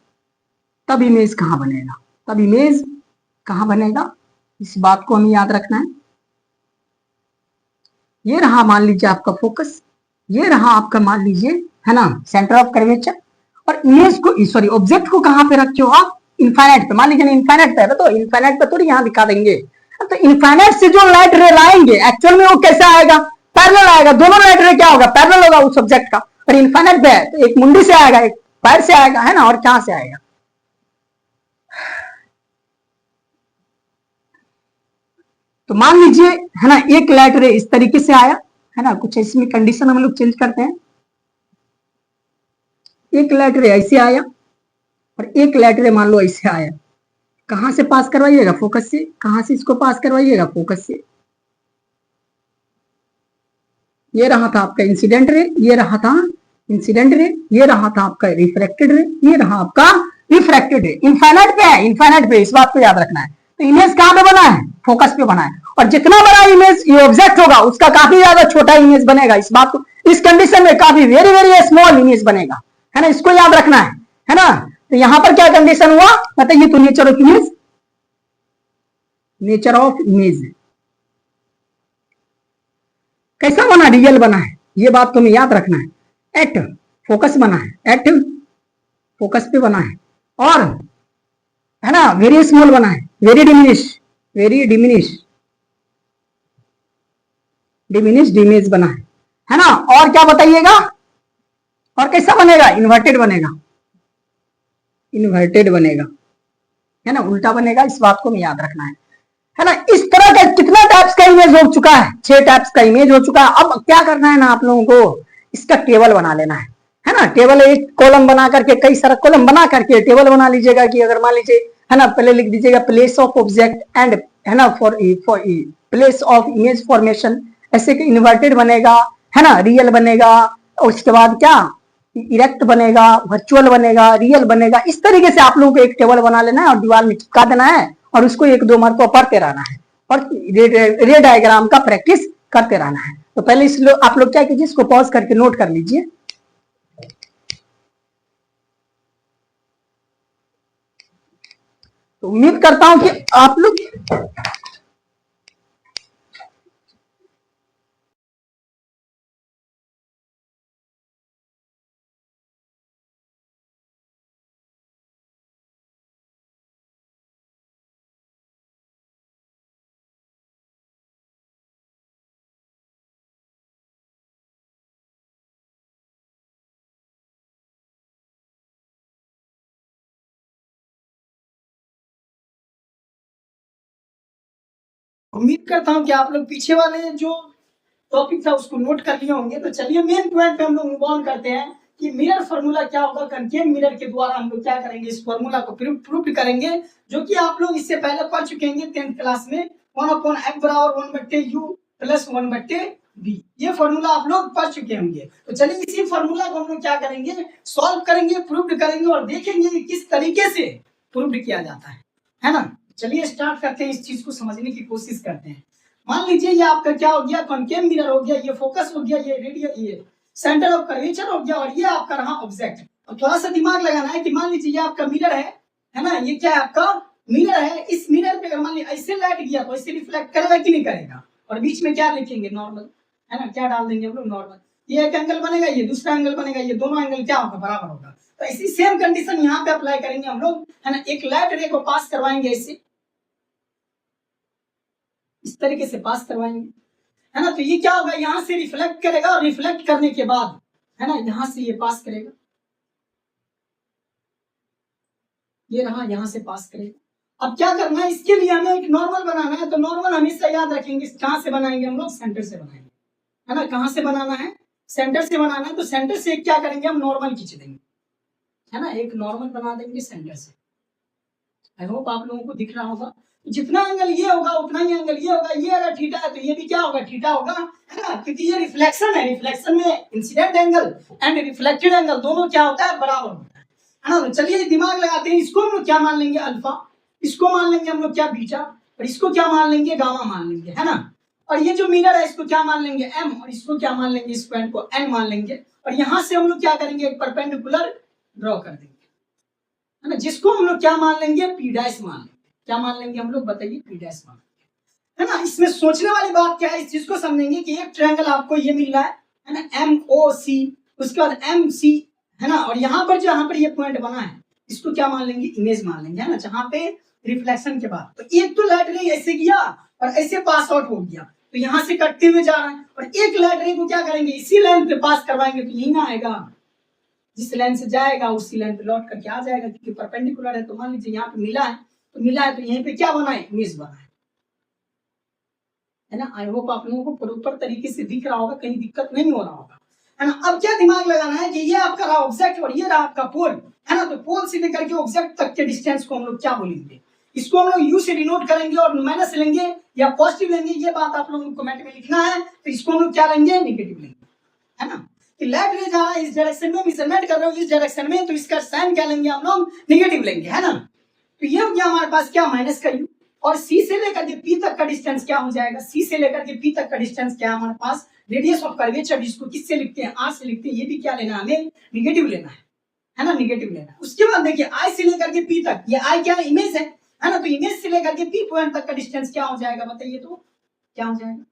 तब इमेज कहां बनेगा, तब इमेज कहां बनेगा, इस बात को हमें याद रखना है। ये रहा मान लीजिए आपका फोकस, ये रहा आपका मान लीजिए, है ना, सेंटर ऑफ कर्वेचर, और इमेज को, सॉरी, ऑब्जेक्ट को कहां पे रखे हो आप, इनफाइनाइट पे। मान लीजिए इनफाइनाइट पे है तो इनफाइनाइट पे थोड़ी यहां दिखा देंगे। तो इनफाइनाइट से जो लाइट रे लाएंगे एक्चुअल में वो कैसे आएगा, पैरेलल आएगा, दोनों लाइट रे क्या होगा, पैरेलल होगा उस ऑब्जेक्ट का। और इनफाइनाइट पे है तो एक मुंडी से आएगा, एक पैर से आएगा, है ना, और कहां से आएगा। तो मान लीजिए, है ना, एक लाइट रे इस तरीके से आया, है ना, कुछ इसमें कंडीशन हम लोग चेंज करते हैं। एक लाइट रे ऐसे आया और एक लाइट रे मान लो ऐसे आया, कहां से पास करवाइएगा, फोकस से। कहां से इसको पास करवाइएगा, फोकस से। ये रहा था आपका इंसिडेंट रे, ये रहा था इंसिडेंट रे, ये रहा था आपका रिफ्लेक्टेड रे, ये रहा आपका रिफ्रैक्टेड रे। इनफाइनाइट पे है, इनफाइनाइट पे, इस बात को याद रखना है। तो इमेज कहां पे बना है, फोकस पे बना है। और जितना बड़ा इमेज ये ऑब्जेक्ट होगा उसका काफी ज्यादा छोटा इमेज बनेगा, इस बात को, इस कंडीशन में काफी वेरी वेरी स्मॉल इमेज बनेगा, है ना, इसको याद रखना है ना। तो यहां पर क्या कंडीशन हुआ बताइए, तो nature of image, nature of image कैसा बना, रियल बना है, ये बात तुम्हें याद रखना है। एट फोकस बना है, एट फोकस पे बना है, और है ना वेरी स्मॉल बना है, very diminish, very diminish, diminish image बना है ना। और क्या बताइएगा, और कैसा बनेगा, इन्वर्टेड बनेगा, इन्वर्टेड बनेगा, है ना, उल्टा बनेगा, इस बात को हमें याद रखना है ना। इस तरह का कितना टाइप्स का इमेज हो चुका है, 6 टाइप्स का इमेज हो चुका है। अब क्या करना है ना आप लोगों को, इसका टेबल बना लेना है ना। टेबल एक कॉलम बना करके, कई सारा कॉलम बना करके टेबल बना लीजिएगा कि अगर मान लीजिए, है ना, पहले लिख दीजिएगा प्लेस ऑफ ऑब्जेक्ट एंड, है ना, for place of image formation, ऐसे कि इन्वर्टेड बनेगा, है ना, रियल बनेगा, उसके बाद क्या, इरेक्ट बनेगा, वर्चुअल बनेगा, रियल बनेगा। इस तरीके से आप लोगों को एक टेबल बना लेना है और दीवार में चिपका देना है, और उसको 1-2 मरतबा पढ़ते रहना है, और रे डायग्राम का प्रैक्टिस करते रहना है। तो पहले आप लोग क्या कीजिए, इसको पॉज करके नोट कर लीजिए। तो उम्मीद करता हूं कि आप लोग
उम्मीद करता हूँ कि आप लोग पीछे वाले जो टॉपिक था उसको नोट कर लिए होंगे। तो चलिए मेन पॉइंट पे हम लोग मूव ऑन करते हैं कि मिरर फार्मूला क्या होगा। कनकेव मिरर के द्वारा हम लोग क्या करेंगे, इस फार्मूला को प्रूफ करेंगे, जो कि आप लोग इससे पहले पढ़ चुके हैं 10th क्लास में। 1/f बराबर 1/u प्लस 1/v, ये फार्मूला आप लोग पढ़ चुके होंगे। तो चलिए इसी फार्मूला को हम लोग क्या करेंगे, सॉल्व करेंगे, प्रूफ करेंगे, और देखेंगे कि किस तरीके से प्रूफ किया जाता है ना। चलिए स्टार्ट करते हैं, इस चीज को समझने की कोशिश करते हैं। मान लीजिए ये आपका क्या हो गया, कॉनकेव मिरर हो गया, ये फोकस हो गया, ये रेडियल, ये सेंटर ऑफ कर्वेचर हो गया, और ये आपका रहा ऑब्जेक्ट। और थोड़ा सा दिमाग लगाना है कि मान लीजिए ये आपका मिरर है ना, ये क्या है आपका मिरर है। इस मिरर पे अगर मान लीजिए ऐसे लाइट गया तो ऐसे रिफ्लेक्ट करेगा कि नहीं करेगा, और बीच में क्या लिखेंगे, नॉर्मल, है ना, क्या डाल देंगे हम लोग, नॉर्मल। ये एक एंगल बनेगा, ये दूसरा एंगल बनेगा, ये दोनों एंगल क्या होगा, बराबर होगा। तो ऐसी सेम कंडीशन यहाँ पे अप्लाई करेंगे हम लोग, है ना। एक लाइट रे को पास करवाएंगे ऐसे, इस तरीके से पास करवाएंगे, है ना। तो ये क्या होगा, यहां से रिफ्लेक्ट करेगा, और रिफ्लेक्ट करने के बाद, है ना, यहां से ये पास करेगा, ये रहा, यहां से पास करेगा। अब क्या करना है, इसके लिए हमें एक नॉर्मल बनाना है। तो नॉर्मल हमेशा याद रखेंगे, कहाँ से बनाएंगे हम लोग, सेंटर से बनाएंगे, है ना। कहाँ से बनाना है, सेंटर से बनाना है। तो सेंटर से क्या करेंगे, हम नॉर्मल खींच देंगे, है ना, एक नॉर्मल बना देंगे सेंटर से। आई होप आप लोगों को दिख रहा होगा। जितना एंगल ये होगा उतना ही एंगल ये होगा। ये अगर थीटा है तो ये भी क्या होगा, थीटा होगा, है ना, क्योंकि ये रिफ्लेक्शन है। रिफ्लेक्शन में incident angle and reflected angle दोनों क्या होता है, बराबर होता है ना। तो चलिए दिमाग लगाते हैं। इसको हम लोग क्या मान लेंगे, अल्फा। इसको मान लेंगे हम लोग क्या, बीटा। और इसको क्या मान लेंगे, गामा मान लेंगे, है ना। और ये जो मिरर है इसको क्या मान लेंगे, एम। और इसको क्या मान लेंगे, इस पॉइंट को एन मान लेंगे। और यहां से हम लोग क्या करेंगे, एक परपेंडिकुलर ड्रॉ कर देंगे, है ना, जिसको हम लोग क्या मान लेंगे, पी डैश मान लेंगे। क्या मान लेंगे हम लोग, बताइए, पी डैश मान लेंगे, है ना। इसमें सोचने वाली बात क्या है, इस चीज को समझेंगे कि एक ट्रायंगल आपको ये मिल रहा है ना, एम ओ सी, उसके बाद एम सी, है ना। और यहाँ पर जहां पर ये पॉइंट बना है इसको क्या मान लेंगे, इमेज मान लेंगे, है ना, जहां पे रिफ्लेक्शन के बाद। तो एक तो लाइट रे ऐसे गया और ऐसे पास आउट हो गया, तो यहाँ से कटते हुए जा रहा है। और एक लाइट रे को क्या करेंगे, इसी लाइन पे पास करवाएंगे, तो यही ना आएगा, जिस लाइन से जाएगा उसी लाइन पे लौट करके आ जाएगा, क्योंकि परपेंडिकुलर है। तो मान लीजिए यहाँ पे मिला है, तो मिला है तो यहीं पे क्या बना है, इमेज बना है ना। आई होप आप लोगों को प्रॉपर तरीके से दिख रहा होगा, कहीं दिक्कत नहीं हो रहा होगा, है ना। अब क्या दिमाग लगाना है कि ये आपका रहा ऑब्जेक्ट और ये रहा आपका पोल, है ना। तो पोल से लेकर के ऑब्जेक्ट तक के डिस्टेंस को हम लोग क्या बोलेंगे, इसको हम लोग यू से डिनोट करेंगे और माइनस लेंगे या पॉजिटिव लेंगे, ये बात आप लोगों को कमेंट में लिखना है। तो इसको हम लोग क्या लेंगे, नेगेटिव लेंगे, है ना। कि लाइट रे जा रहा है इस डायरेक्शन में, मेजरमेंट कर रहे हो इस डायरेक्शन में, तो इसका साइन क्या लेंगे हम लोग, नेगेटिव लेंगे, है ना। तो ये हो गया हमारे पास क्या, माइनस का यू। और सी से लेकर के पी तक का डिस्टेंस क्या हो जाएगा, सी से लेकर के पी तक का डिस्टेंस क्या है हमारे पास, रेडियस ऑफ कर्वेचर, जिसको किससे लिखते हैं, आर से लिखते हैं। ये भी क्या लेना है, हमें नेगेटिव लेना है ना, नेगेटिव लेना है। उसके बाद देखिए आई से लेकर के पी तक, ये आई क्या है, इमेज है ना। तो इमेज से लेकर के पी पॉइंट तक का डिस्टेंस क्या हो जाएगा, बताइए, तो क्या हो जाएगा,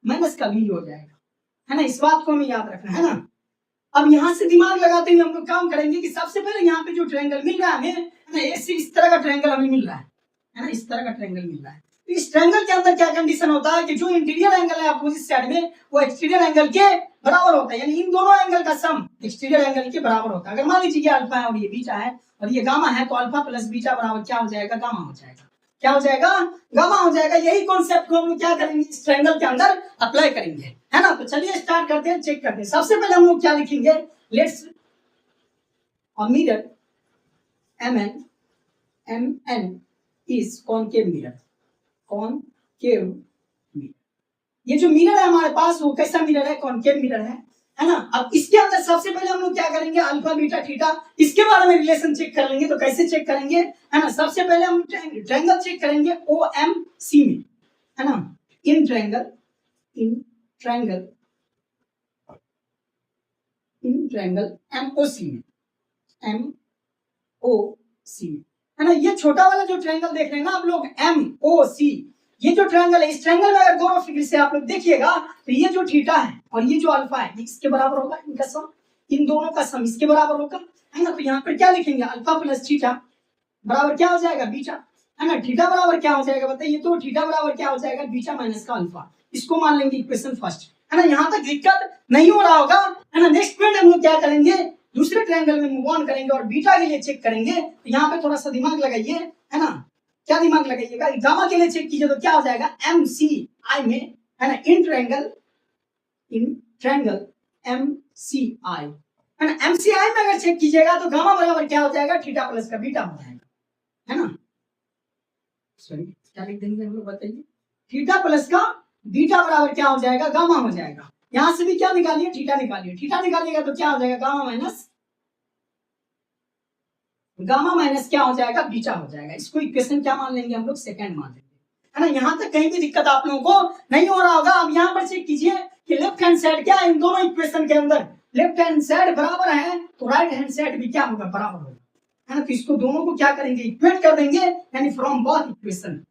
माइनस का वी हो जाएगा, है ना। इस बात को हमें याद रखना है ना। अब यहाँ से दिमाग लगाते हुए हम लोग काम करेंगे कि सबसे पहले यहाँ पे जो ट्रायंगल मिल रहा है हमें, ऐसे इस तरह का ट्रायंगल हमें मिल रहा है ना, इस तरह का ट्रायंगल मिल रहा है। तो इस ट्रायंगल के अंदर क्या कंडीशन होता है कि जो इंटीरियर एंगल है अपोजिट साइड में वो एक्सटीरियर एंगल के बराबर होता है, यानी इन दोनों एंगल का सम एक्सटीरियर एंगल के बराबर होता है। अगर मान लीजिए ये अल्फा है और ये बीटा है और ये गामा है, तो अल्फा प्लस बीटा बराबर क्या हो जाएगा, गामा हो जाएगा। क्या हो जाएगा, गामा हो जाएगा। यही कॉन्सेप्ट को हम लोग क्या करेंगे, इस ट्रायंगल के अंदर अप्लाई करेंगे, है ना। तो चलिए स्टार्ट करते हैं, चेक करते हैं। सबसे पहले हम लोग क्या लिखेंगे, let's a mirror MN is concave mirror, concave mirror। ये जो मिरर है हमारे पास वो कैसा मिरर है, कॉनकेव मिरर है ना। अब इसके अंदर सबसे पहले हम लोग क्या करेंगे, अल्फा बीटा थीटा, इसके बारे में रिलेशन चेक कर लेंगे। तो कैसे चेक करेंगे, है ना। सबसे पहले हम ट्रायंगल चेक करेंगे OMC में, है ना, इन ट्रायंगल MOC में, MOC में, है ना। ये छोटा वाला जो ट्रायंगल देख रहे हैं ना आप लोग, MOC, ये जो ट्रायंगल है, इस ट्रायंगल में अगर गौर फिगर से आप लोग देखिएगा तो ये जो थीटा है और ये जो अल्फा है इसके बराबर होगा, इनका सम, इन दोनों का सम इसके बराबर होगा, है ना। तो यहाँ पर क्या लिखेंगे, अल्फा प्लस थीटा बराबर क्या हो जाएगा, बीटा, है ना। थीटा बराबर क्या हो जाएगा बताइए, तो थीटा बराबर क्या हो जाएगा, बीटा माइनस का अल्फा। इसको मान लेंगे इक्वेशन फर्स्ट, है ना। यहाँ तक दिक्कत नहीं हो रहा होगा, है ना। नेक्स्ट पॉइंट हम लोग क्या करेंगे, दूसरे ट्रायंगल में मूव ऑन करेंगे और बीटा के लिए चेक करेंगे। तो यहाँ पे थोड़ा सा दिमाग लगाइए, है ना। क्या दिमाग लगाइएगा, गामा के लिए चेक कीजिए तो क्या हो जाएगा, MCI में, है ना, इन ट्रायंगल MCI, है ना। MCI में अगर चेक कीजिएगा तो गामा बराबर क्या हो जाएगा, थीटा प्लस का बीटा हो जाएगा, है ना। सॉरी क्या लिख देंगे हम लोग बताइए, थीटा प्लस का बीटा बराबर क्या हो जाएगा, गामा हो जाएगा। यहां से भी क्या निकालिए, थीटा निकालिए, थीटा निकालिएगा तो क्या हो जाएगा, गामा माइनस क्या हो जाएगा, बीटा हो जाएगा। इसको इक्वेशन क्या मान लेंगे हम लोग, सेकंड मान लेंगे, है ना। यहाँ तक कहीं भी दिक्कत आप लोगों को नहीं हो रहा होगा। अब यहाँ पर चेक कीजिए कि लेफ्ट हैंड साइड क्या है, इन दोनों इक्वेशन के अंदर लेफ्ट हैंड साइड बराबर है तो राइट हैंड साइड भी क्या होगा, बराबर होगा, है ना। तो इसको दोनों को क्या करेंगे, इक्वेट कर देंगे, यानी फ्रॉम बोथ इक्वेशन,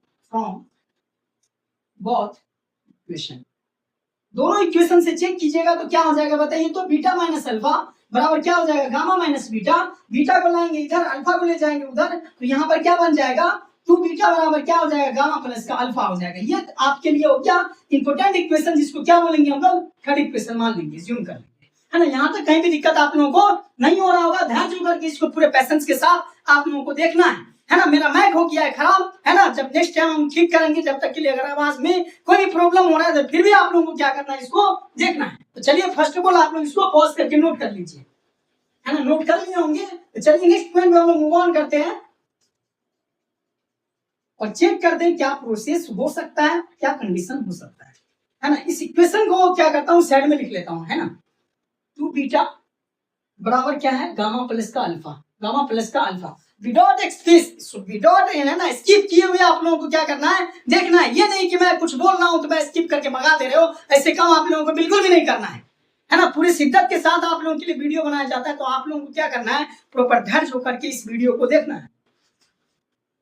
दोनों इक्वेशन से चेक कीजिएगा तो क्या हो जाएगा बताइए, तो बीटा माइनस अल्फा बराबर क्या हो जाएगा, गामा माइनस बीटा। बीटा को लाएंगे इधर, अल्फा को ले जाएंगे उधर, तो यहाँ पर क्या बन जाएगा, 2 बीटा बराबर क्या हो जाएगा, गामा प्लस का अल्फा हो जाएगा। ये आपके लिए हो क्या, इंपोर्टेंट इक्वेशन, जिसको क्या बोलेंगे हम लोग, थर्ड इक्वेशन मान लेंगे, ज्यूम कर लेंगे, है ना। यहाँ तक कहीं भी दिक्कत आप लोगों को नहीं हो रहा होगा। ध्यान जो करके इसको पूरे पैसेंस के साथ आप लोगों को देखना है। है ना, मेरा माइक हो गया है खराब, है ना, जब नेक्स्ट टाइम हम ठीक करेंगे, जब तक के लिए अगर आवाज में कोई भी प्रॉब्लम हो रहा है तो फिर भी आप लोगों को क्या करना है, इसको देखना है। तो चलिए फर्स्ट ऑफ ऑल आप लोग इसको पॉज करके नोट कर लीजिए, है ना, नोट कर लिए होंगे। तो चलिए नेक्स्ट पॉइंट में हम लोग मूव ऑन करते हैं और चेक करते हैं क्या प्रोसेस हो सकता है, क्या कंडीशन हो सकता है ना। इस इक्वेशन को क्या करता हूँ, साइड में लिख लेता हूँ, है ना। 2 बीटा बराबर क्या है, गामा प्लस का अल्फा, गामा प्लस का अल्फा विदाउट एक्सप्रेस विदाउट, है ना, स्किप किए हुए आप लोगों को क्या करना है, देखना है। ये नहीं कि मैं कुछ बोल रहा हूं तो मैं स्किप करके भगा दे रहे हो, ऐसे काम आप लोगों को बिल्कुल भी नहीं करना है ना। पूरी शिद्दत के साथ आप लोगों के लिए वीडियो बनाया जाता है, तो आप लोगों को क्या करना है, प्रॉपर धैर्य होकर के इस वीडियो को देखना है।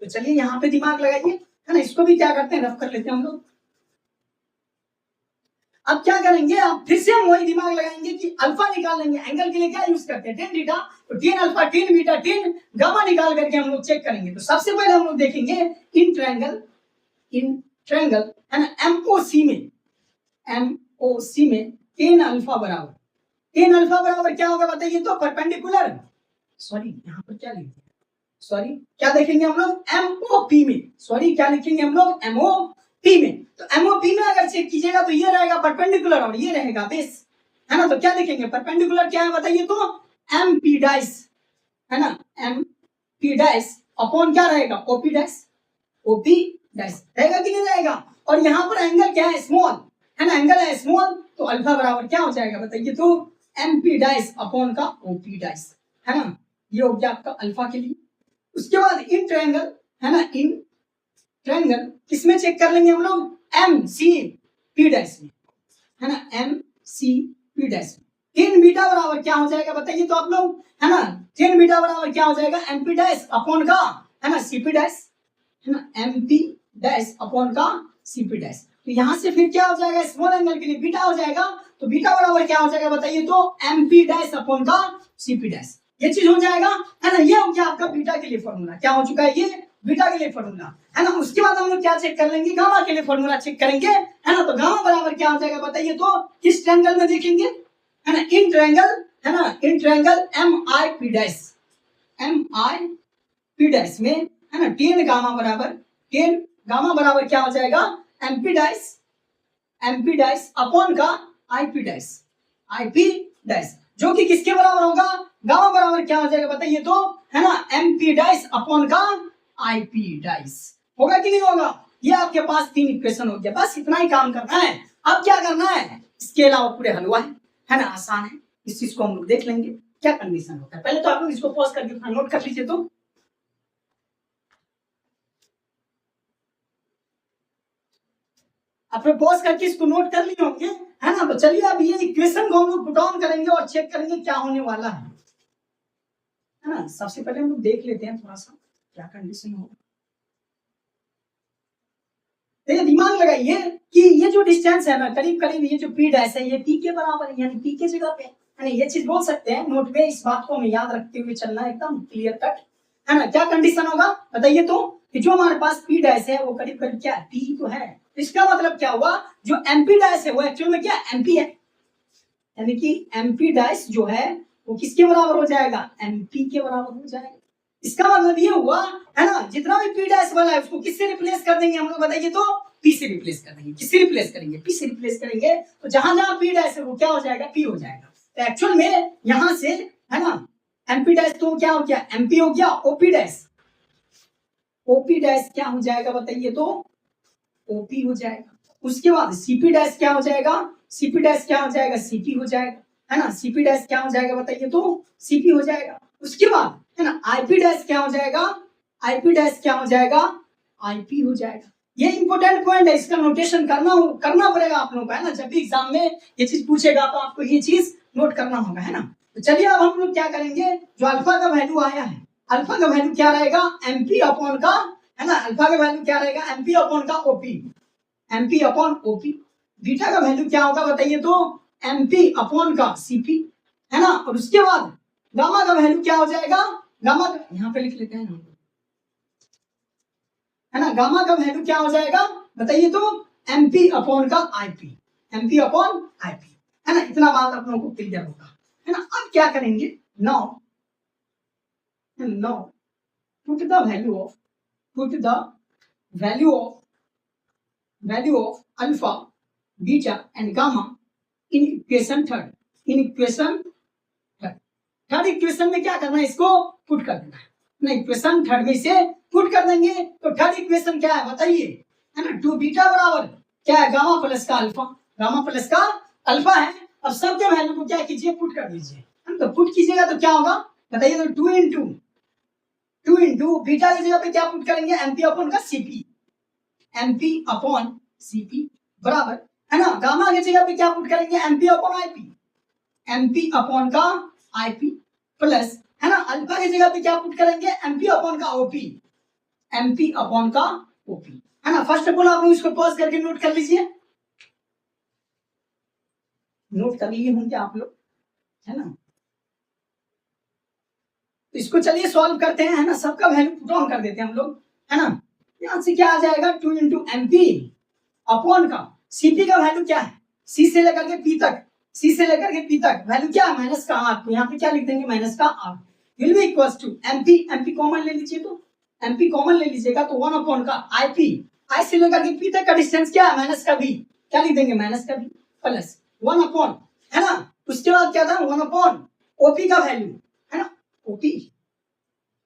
तो चलिए यहाँ पे दिमाग लगाइए, है ना, इसको भी क्या करते हैं, रफ कर लेते हैं हम लोग। अब क्या करेंगे, अब फिर से हम वही दिमाग लगाएंगे कि अल्फा निकाल लेंगे। एंगल के लिए क्या यूज करते हैं, टेन थीटा, तो tan alpha, tan beta, ten gamma निकाल करके हम लोग चेक करेंगे। तो सबसे पहले हम लोग देखेंगे इन ट्रायंगल, है ना, एमओसी में टेन अल्फा बराबर क्या होगा बताइए, तो परपेंडिकुलर, सॉरी यहाँ पर क्या लिखेंगे, सॉरी क्या देखेंगे हम लोग, एमओपी में, सॉरी क्या लिखेंगे हम लोग, एमओपी में। तो एमओपी में अगर चेक कीजिएगा तो ये रहेगा परपेंडिकुलर और ये रहेगा बेस, है ना। तो क्या देखेंगे, परपेंडिकुलर क्या है बताइए, तो एमपी डैश, है ना, एमपी डैश अपॉन क्या रहेगा, ओपी डैश रहेगा कि नहीं रहेगा। और यहाँ पर एंगल क्या है, स्मॉल, है ना, एंगल है स्मॉल, तो अल्फा बराबर क्या हो जाएगा बताइए, तो एमपी डैश अपॉन का ओपी डैश, है ना। ये हो गया आपका अल्फा के लिए। उसके बाद इन ट्रायंगल, है ना, इन ट्रायंगल किसमें चेक कर लेंगे हम लोग, एम सी पी डैश में, है ना, एम सी पी डैश में। टेन बीटा बराबर क्या हो जाएगा बताइए तो आप लोग, है ना, टेन बीटा बराबर क्या हो जाएगा, एमपी डैश अपॉन का, है ना, सीपी डैश, है ना, एमपी डैश अपॉन का सीपी डैश। तो यहां से फिर क्या हो जाएगा, स्मॉल एंगल के लिए बीटा हो जाएगा, तो बीटा बराबर क्या हो जाएगा बताइए, तो एमपी डैश अपॉन का सीपी डैश। ये चीज हो जाएगा, है ना। ये हो गया आपका बीटा के लिए फॉर्मूला, क्या हो चुका है, ये बीटा के लिए फॉर्मूला, है ना। उसके बाद हम लोग क्या चेक कर लेंगे, गामा के लिए फॉर्मूला चेक करेंगे, है ना। तो गामा बराबर क्या हो जाएगा बताइए, तो किस ट्रायंगल में देखेंगे, है ना, इन ट्रायंगल, है ना, in triangle M I P dash में, है ना, टेन गामा बराबर क्या हो जाएगा, एमपी डैश अपॉन का आईपी डैश, जो कि किसके बराबर होगा, गामा बराबर क्या हो जाएगा बताइए तो, है ना, एमपी डैश अपॉन का आईपी डैश। होगा कि नहीं होगा। ये आपके पास 3 इक्वेशन हो गया, बस इतना ही काम करना है। अब क्या करना है, इसके अलावा पूरे हलवा है ना, आसान है। इस चीज को हम लोग देख लेंगे क्या कंडीशन होता है। पहले तो आप लोग इसको पॉज करके नोट कर लीजिए। तो आप लोग पॉज करके इसको नोट कर लिए होंगे, है ना। तो चलिए अब ये इक्वेशन को हम लोग पुट ऑन करेंगे और चेक करेंगे क्या होने वाला है ना। सबसे पहले हम लोग देख लेते हैं थोड़ा सा क्या कंडीशन होगा। तो दिमाग लगाइए कि ये जो डिस्टेंस है ना, करीब करीब ये जो पी डैश है, ये पी के बराबर है, यानी पी के जगह पे, है ना। ये चीज बोल सकते हैं नोट में, इस बात को हमें याद रखते हुए चलना एकदम क्लियर कट, है ना। क्या कंडीशन होगा बताइए तो, कि जो हमारे पास पी डैश है वो करीब करीब क्या पी तो है। इसका मतलब क्या हुआ, जो एमपी डैश है वो एक्चुअल में क्या एमपी है, यानी कि एमपी डैश जो है वो किसके बराबर हो जाएगा, एमपी के बराबर हो जाएगा। इसका मतलब ये हुआ, है ना, जितना भी पी डैश वाला है उसको किससे रिप्लेस कर देंगे हम लोग बताइए तो, पी से रिप्लेस कर देंगे। किससे रिप्लेस करेंगे, पी से रिप्लेस करेंगे। तो जहां जहां पी डैश है वो क्या हो जाएगा, पी हो जाएगा। तो एक्चुअल में यहां से, है ना, एमपी डैश तो क्या हो गया, एमपी हो गया, ओपी डैश क्या हो जाएगा बताइए तो, ओपी हो जाएगा। उसके बाद सीपी डैश क्या हो जाएगा, सीपी डैश क्या हो जाएगा, सीपी हो जाएगा, है ना। सीपी डैश क्या हो जाएगा बताइए तो, सीपी हो जाएगा। उसके बाद, है ना, आईपी डैश क्या हो जाएगा, आईपी डैश क्या हो जाएगा, आईपी हो जाएगा। ये इंपॉर्टेंट पॉइंट है, इसका नोटेशन करना पड़ेगा आप लोगों को, है ना। जब भी एग्जाम में ये चीज पूछेगा तो आपको ये चीज नोट करना होगा, है ना। तो चलिए अब हम लोग क्या करेंगे, जो अल्फा का वैल्यू आया है, अल्फा का वैल्यू क्या रहेगा, एमपी अपॉन का, है ना, अल्फा का वैल्यू क्या रहेगा, एमपी अपॉन का OP, MP upon OP. Beta का वैल्यू क्या होगा बताइए तो, एमपी अपॉन का सीपी, है ना। और उसके बाद गामा का वैल्यू क्या हो जाएगा, गामा यहाँ पे लिख लेते हैं ना, है ना। गामा का वैल्यू क्या हो जाएगा बताइए तो, एमपी अपॉन का आईपी, एमपी अपॉन आईपी, है ना। इतना बात आप लोगों को क्लियर होगा, है ना। अब क्या करेंगे, now put the value of alpha, beta and gamma in equation third. Third equation में क्या करना है, इसको पुट कर देना है ना, इक्वेशन थर्ड में इसे पुट कर देंगे। तो थर्ड इक्वेशन क्या है बताइए, है ना, 2 बीटा बराबर क्या है, गामा प्लस का अल्फा है। अब सबके वैल्यू को क्या कीजिए, पुट कर दीजिए, तो पुट कीजिएगा तो क्या होगा बताइए, तो 2 इंटू बीटा की जगह पे क्या पुट करेंगे, एमपी अपॉन सीपी बराबर, है ना, गामा की जगह पे क्या पुट करेंगे, एमपी अपॉन का आईपी प्लस, है ना, अल्फा की जगह पे क्या पुट करेंगे, एमपी अपॉन का ओपी, है ना। फर्स्ट ऑफ ऑल आप लोग इसको पॉज करके नोट कर लीजिए, नोट कर लिए होंगे आप लोग, है ना। तो इसको चलिए सॉल्व करते हैं, है ना, सबका वैल्यू पुट ऑन कर देते हैं हम लोग, है ना। यहां से क्या आ जाएगा, 2 इंटू एमपी अपॉन का सीपी का वैल्यू क्या है, सी से लेकर के पी तक वैल्यू क्या है, माइनस का आर, तो यहाँ पे क्या लिख देंगे, माइनस का R will be equals to MP common ले लीजिए, तो एमपी कॉमन ले लीजिएगा तो 1 अपॉन का आईपी, आई से लेकर के पी तक का डिस्टेंस क्या है, माइनस का बी, क्या लिख देंगे, माइनस का बी प्लस 1 अपॉन, है ना, उसके बाद क्या था, 1 अपॉन ओपी का वैल्यू, है ना, ओपी,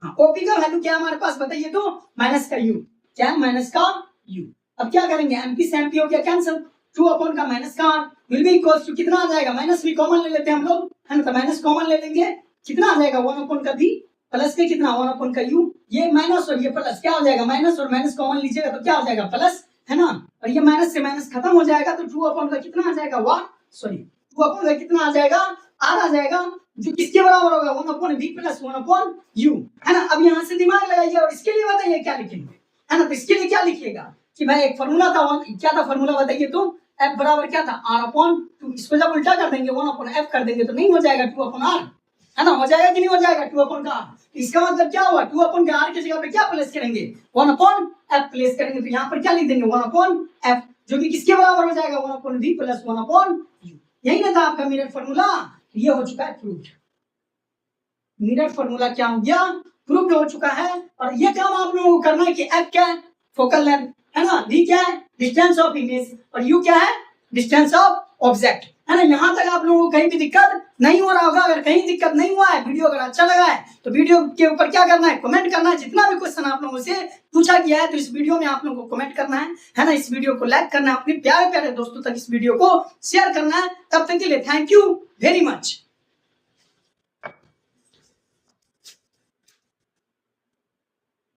हाँ, ओपी का वैल्यू क्या है हमारे पास बताइए, तो माइनस का यू, क्या है, माइनस का यू। अब क्या करेंगे, एमपी से एमपी हो गया कैंसिल, 2 अपॉन का माइनस का R will be equals to कितना आ जाएगा, माइनस भी कॉमन ले लेते हैं हम लोग, है ना, तो माइनस कॉमन ले लेंगे, कितना आ जाएगा, 1 अपॉन का बी प्लस के कितना, 1 अपॉन का यू, ये माइनस और ये प्लस क्या हो जाएगा, माइनस और माइनस कॉमन लीजिएगा तो क्या हो जाएगा, प्लस, है ना, और ये माइनस से माइनस खत्म हो जाएगा, तो 2 अपॉन का कितना आ जाएगा, 2 अपॉन का कितना आ जाएगा, आर आ जाएगा, जो किसके बराबर होगा, 1 upon v plus 1 upon u, है ना। अब यहाँ से दिमाग लगाइए और इसके लिए बताइए क्या लिखेंगे, है ना, तो इसके लिए क्या लिखिएगा कि भाई एक फॉर्मूला था, क्या था फॉर्मूला बताइए, तो f बराबर क्या था, r अपॉन 2, इसको जब उल्टा कर देंगे 1 अपॉन f कर देंगे तो नहीं हो जाएगा 2 अपॉन r, है ना, हो जाएगा कि नहीं हो जाएगा 2 अपॉन का r। इसका मतलब क्या हुआ, 2 अपॉन का r की जगह पे क्या प्लेस करेंगे, 1 अपॉन f प्लेस करेंगे, तो यहाँ पर क्या लिख देंगे, 1 अपॉन f, जो कि किसके बराबर हो जाएगा, 1 upon v plus 1 upon u। यही ना था आपका मिरर फॉर्मूला, ये हो चुका है प्रूव्ड, मिरर फॉर्मूला क्या हो गया, प्रूव्ड हो चुका है। और ये काम आप लोगों को करना है कि f क्या है, फोकल लेंथ, है ना, v क्या है, डिस्टेंस ऑफ इमेज, और u क्या है, डिस्टेंस ऑफ ऑब्जेक्ट, है ना। यहाँ तक आप लोगों को कहीं भी दिक्कत नहीं हो रहा होगा, अगर कहीं दिक्कत नहीं हुआ है, वीडियो अगर अच्छा लगा है तो वीडियो के ऊपर क्या करना है, कमेंट करना है, जितना भी क्वेश्चन आप लोगों से पूछा गया है तो इस वीडियो में आप लोगों को कमेंट करना है ना, इस वीडियो को लाइक करना है, अपने प्यारे प्यारे दोस्तों तक इस वीडियो को शेयर करना है। तब तक के लिए थैंक यू वेरी मच।